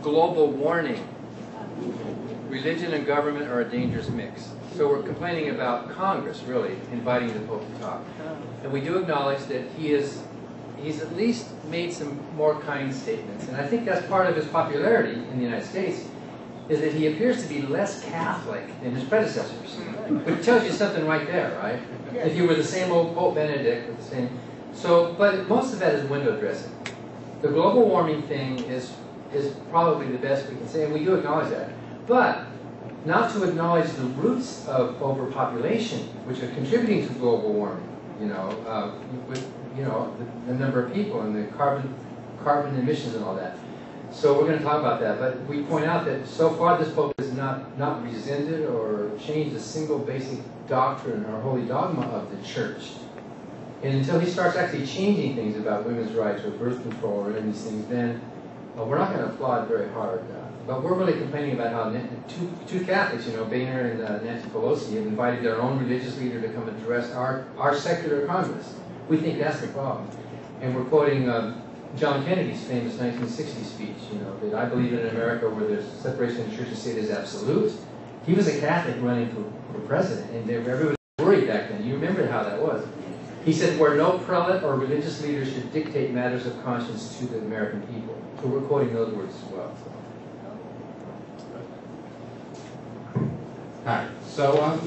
global warning. Religion and government are a dangerous mix. So we're complaining about Congress, really, inviting the Pope to talk. And we do acknowledge that he's at least made some more kind statements. And I think that's part of his popularity in the United States, is that he appears to be less Catholic than his predecessors. Which tells you something right there, right? If you were the same old Pope Benedict with the same... So, but most of that is window dressing. The global warming thing is probably the best we can say, and we do acknowledge that. But not to acknowledge the roots of overpopulation, which are contributing to global warming. You know, with the number of people and the carbon emissions and all that. So we're going to talk about that. But we point out that so far this Pope has not resented or changed a single basic doctrine or holy dogma of the Church. And until he starts actually changing things about women's rights or birth control or any of these things, then we're not going to applaud very hard. But we're really complaining about how two Catholics, you know, Boehner and Nancy Pelosi, have invited their own religious leader to come and address our secular Congress. We think that's the problem. And we're quoting John Kennedy's famous 1960 speech, you know, that I believe in an America where there's separation of church and state is absolute. He was a Catholic running for president, and everybody was worried back then. You remember how that was. He said, where no prelate or religious leader should dictate matters of conscience to the American people. So we're quoting those words as well. Hi. So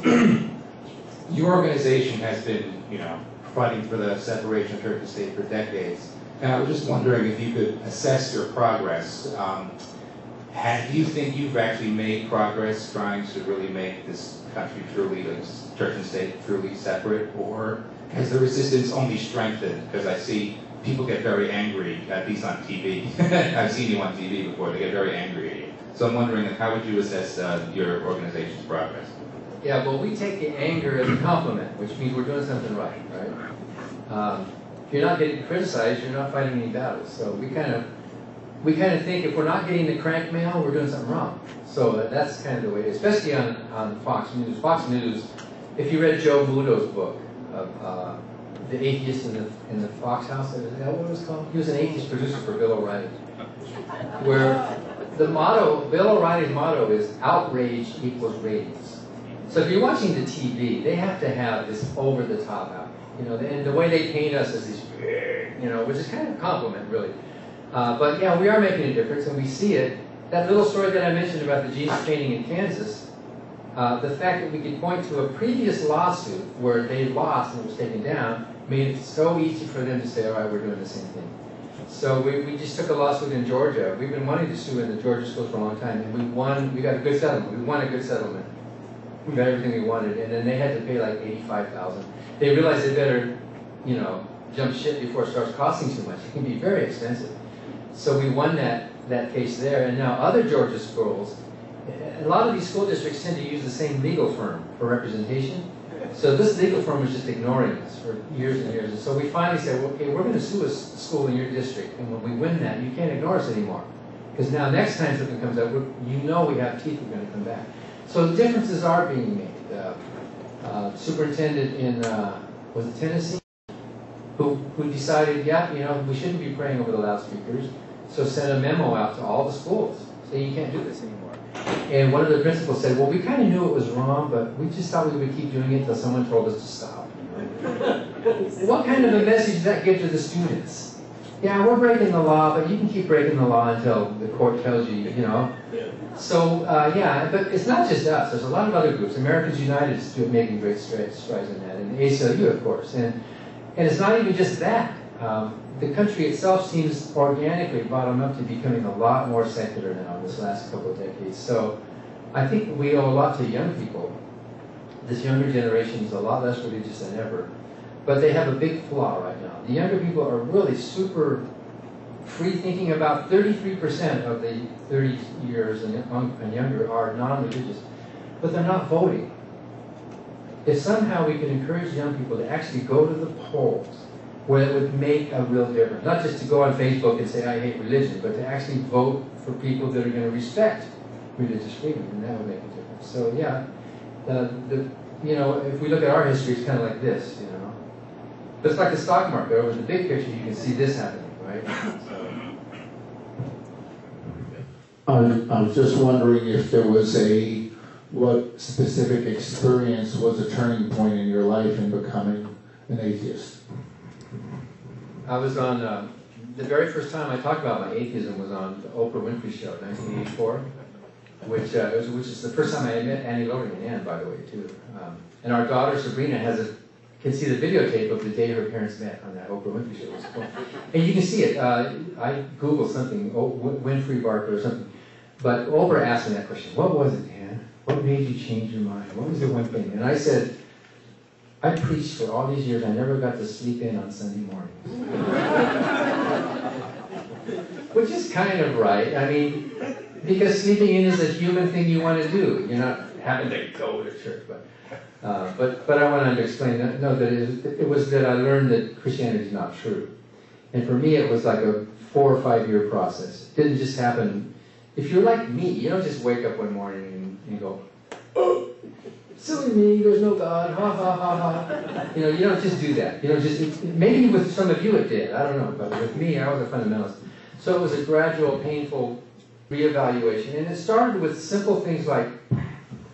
your organization has been, you know, fighting for the separation of church and state for decades. And I was just wondering if you could assess your progress. Do you think you've actually made progress trying to really make this country truly, this church and state truly separate, or has the resistance only strengthened? Because I see people get very angry, at least on TV. I've seen you on TV before. They get very angry at you. So I'm wondering, how would you assess your organization's progress? Yeah, well, we take the anger as a compliment, which means we're doing something right, right? If you're not getting criticized, you're not fighting any battles. So we kind of think if we're not getting the crank mail, we're doing something wrong. So that's kind of the way it is, especially on Fox News. Fox News, if you read Joe Muto's book of The Atheist in the Fox House, is that what it was called? He was an atheist producer for Bill O'Reilly, where the motto, Bill O'Reilly's motto is outrage equals ratings. So if you're watching the TV, they have to have this over-the-top out. You know, and the way they paint us as these, you know, which is kind of a compliment, really. But yeah, we are making a difference, and we see it. That little story that I mentioned about the Jesus painting in Kansas, the fact that we could point to a previous lawsuit where they lost and it was taken down, made it so easy for them to say, all right, we're doing the same thing. So we just took a lawsuit in Georgia. We've been wanting to sue in the Georgia schools for a long time, and we won. We got a good settlement. We won a good settlement. We got everything we wanted, and then they had to pay like $85,000. They realized they better, you know, jump ship before it starts costing too much. It can be very expensive. So we won that case there, and now other Georgia schools, a lot of these school districts tend to use the same legal firm for representation. So this legal firm was just ignoring us for years and years. And so we finally said, well, okay, we're going to sue a school in your district, and when we win that, you can't ignore us anymore. Because now next time something comes up, you know we have teeth, we're going to come back. So the differences are being made. Superintendent in, was it Tennessee? Who decided, yeah, you know, we shouldn't be praying over the loudspeakers, so sent a memo out to all the schools saying you can't do this anymore. And one of the principals said, well, we kind of knew it was wrong, but we just thought we would keep doing it until someone told us to stop. What kind of a message does that give to the students? Yeah, we're breaking the law, but you can keep breaking the law until the court tells you, you know. So, yeah, but it's not just us. There's a lot of other groups. Americans United is making great strides in that, and the ACLU, of course. And it's not even just that. The country itself seems organically bottom up to becoming a lot more secular now in this last couple of decades. So I think we owe a lot to young people. This younger generation is a lot less religious than ever. But they have a big flaw right now. The younger people are really super free thinking. About 33% of the 30 years and younger are non-religious, but they're not voting. If somehow we could encourage young people to actually go to the polls, where it would make a real difference. Not just to go on Facebook and say, I hate religion, but to actually vote for people that are going to respect religious freedom, and that would make a difference. So yeah, you know, if we look at our history, it's kind of like this, you know. But it's like the stock market. Over the big picture, you can see this happening, right? I was just wondering if there was what specific experience was a turning point in your life in becoming an atheist? I was on, the very first time I talked about my atheism was on the Oprah Winfrey Show, 1984, which is the first time I met Annie Loring and Ann, by the way, too. And our daughter Sabrina can see the videotape of the day her parents met on that Oprah Winfrey Show. It was cool. And you can see it. I Googled something, Winfrey Barker or something. But Oprah asked me that question, what was it, Ann? What made you change your mind? What was the one thing? And I said, I preached for all these years. I never got to sleep in on Sunday mornings. Which is kind of right. I mean, because sleeping in is a human thing you want to do. You're not having to go to church. But I wanted to explain that, no, that it was that I learned that Christianity is not true. And for me, it was like a 4 or 5 year process. It didn't just happen. If you're like me, you don't just wake up one morning and go, oh, silly me, there's no God, ha ha ha ha. You know, you don't just do that. You know, maybe with some of you it did, I don't know, but with me, I was a fundamentalist. So it was a gradual, painful reevaluation. And it started with simple things like,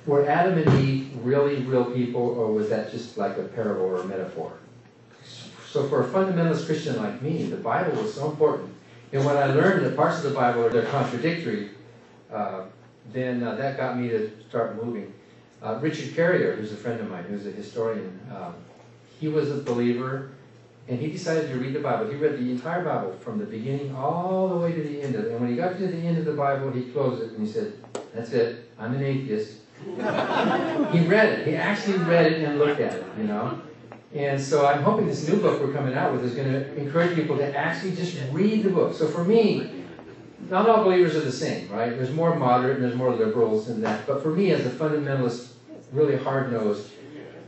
were Adam and Eve really real people, or was that just like a parable or a metaphor? So for a fundamentalist Christian like me, the Bible was so important. And when I learned that parts of the Bible are contradictory, then that got me to start moving. Richard Carrier, who's a friend of mine, who's a historian, he was a believer, and he decided to read the Bible. He read the entire Bible from the beginning all the way to the end of it. And when he got to the end of the Bible, he closed it and he said, that's it, I'm an atheist. He read it. He actually read it and looked at it, you know. And so I'm hoping this new book we're coming out with is going to encourage people to actually just read the book. So for me, not all believers are the same, right? There's more moderate and there's more liberals in that. But for me, as a fundamentalist, really hard-nosed,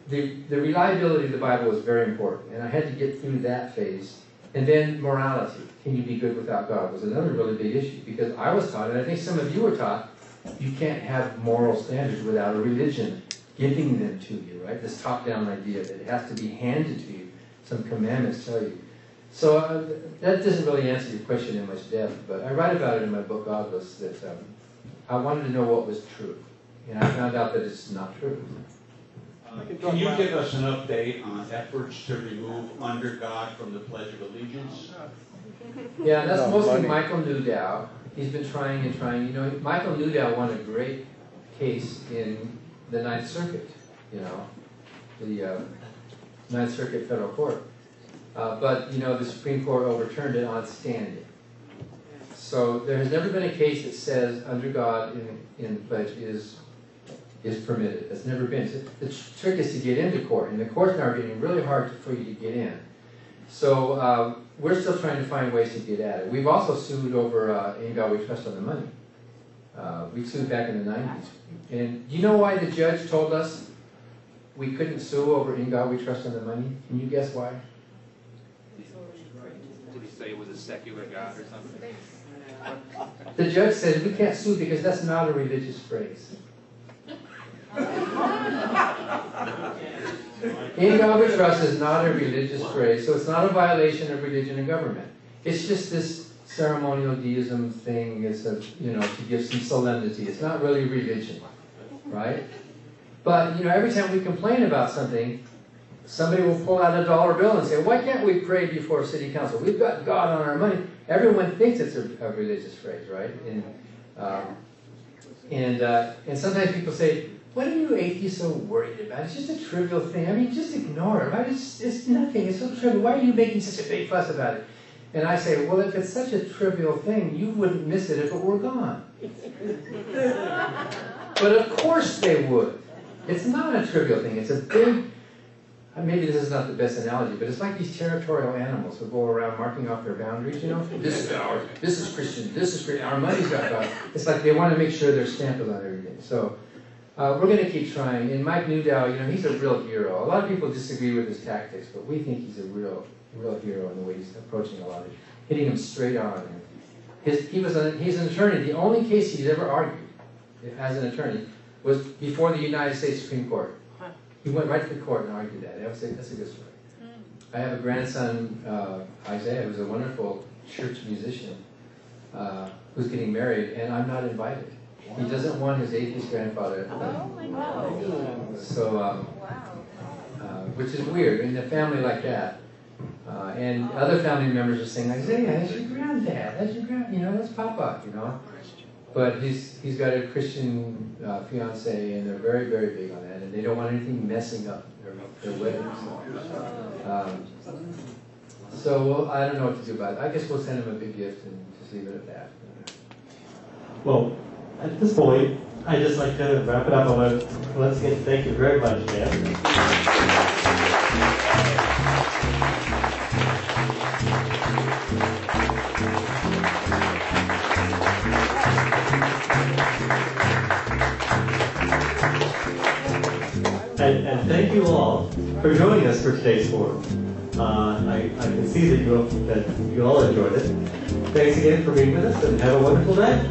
the reliability of the Bible is very important. And I had to get through that phase. And then morality. Can you be good without God? Was another really big issue. Because I was taught, and I think some of you were taught, you can't have moral standards without a religion giving them to you, right? This top-down idea that it has to be handed to you. Some commandments tell you. So that doesn't really answer your question in much depth, but I write about it in my book, Godless, that I wanted to know what was true. And I found out that it's not true. Can you give us an update on efforts to remove under God from the Pledge of Allegiance? Yeah, that's mostly Michael Newdow. He's been trying and trying. You know, Michael Newdow won a great case in the Ninth Circuit, you know, the Ninth Circuit Federal Court. But, you know, the Supreme Court overturned it on standing. So there has never been a case that says under God in the pledge is permitted. That's never been. So the trick is to get into court, and the courts now are getting really hard for you to get in. So we're still trying to find ways to get at it. We've also sued over In God We Trust on the money. We sued back in the 90s. And do you know why the judge told us we couldn't sue over In God We Trust on the money? Can you guess why? Did he say it was a secular God or something? The judge said we can't sue because that's not a religious phrase. In God we trust is not a religious phrase, so it's not a violation of religion and government. It's just this ceremonial deism thing, is to give some solemnity. It's not really religion, right? But every time we complain about something, somebody will pull out a dollar bill and say, "Why can't we pray before city council? We've got God on our money." Everyone thinks it's a religious phrase, right? And sometimes people say, "What are you atheists so worried about? It's just a trivial thing. I mean, just ignore it, right? It's nothing. It's so trivial. Why are you making such a big fuss about it?" And I say, well, if it's such a trivial thing, you wouldn't miss it if it were gone. But of course they would. It's not a trivial thing. It's a big, maybe this is not the best analogy, but it's like these territorial animals who go around marking off their boundaries, This is ours, this is Christian, this is Christian, our money's got God. It's like they want to make sure their stamp is on everything. So we're going to keep trying. And Mike Newdow, he's a real hero. A lot of people disagree with his tactics, but we think he's a real hero in the way he's approaching a lot of it, hitting him straight on. He's an attorney. The only case he's ever argued as an attorney was before the United States Supreme Court. He went right to the court and argued that. That's a good story. I have a grandson, Isaiah, who's a wonderful church musician, who's getting married, and I'm not invited. He doesn't want his atheist grandfather. Oh my God. So, which is weird in a family like that. And other family members are saying, "Isaiah, that's your granddad. That's your that's Papa, But he's got a Christian fiance, and they're very, very big on that, and they don't want anything messing up their wedding. So I don't know what to do about it. I guess we'll send him a big gift and just leave it at that. Well, at this point, I'd just like to wrap it up. I want to once again thank you very much, Dan. And thank you all for joining us for today's forum. I can see that you all enjoyed it. Thanks again for being with us, and have a wonderful day.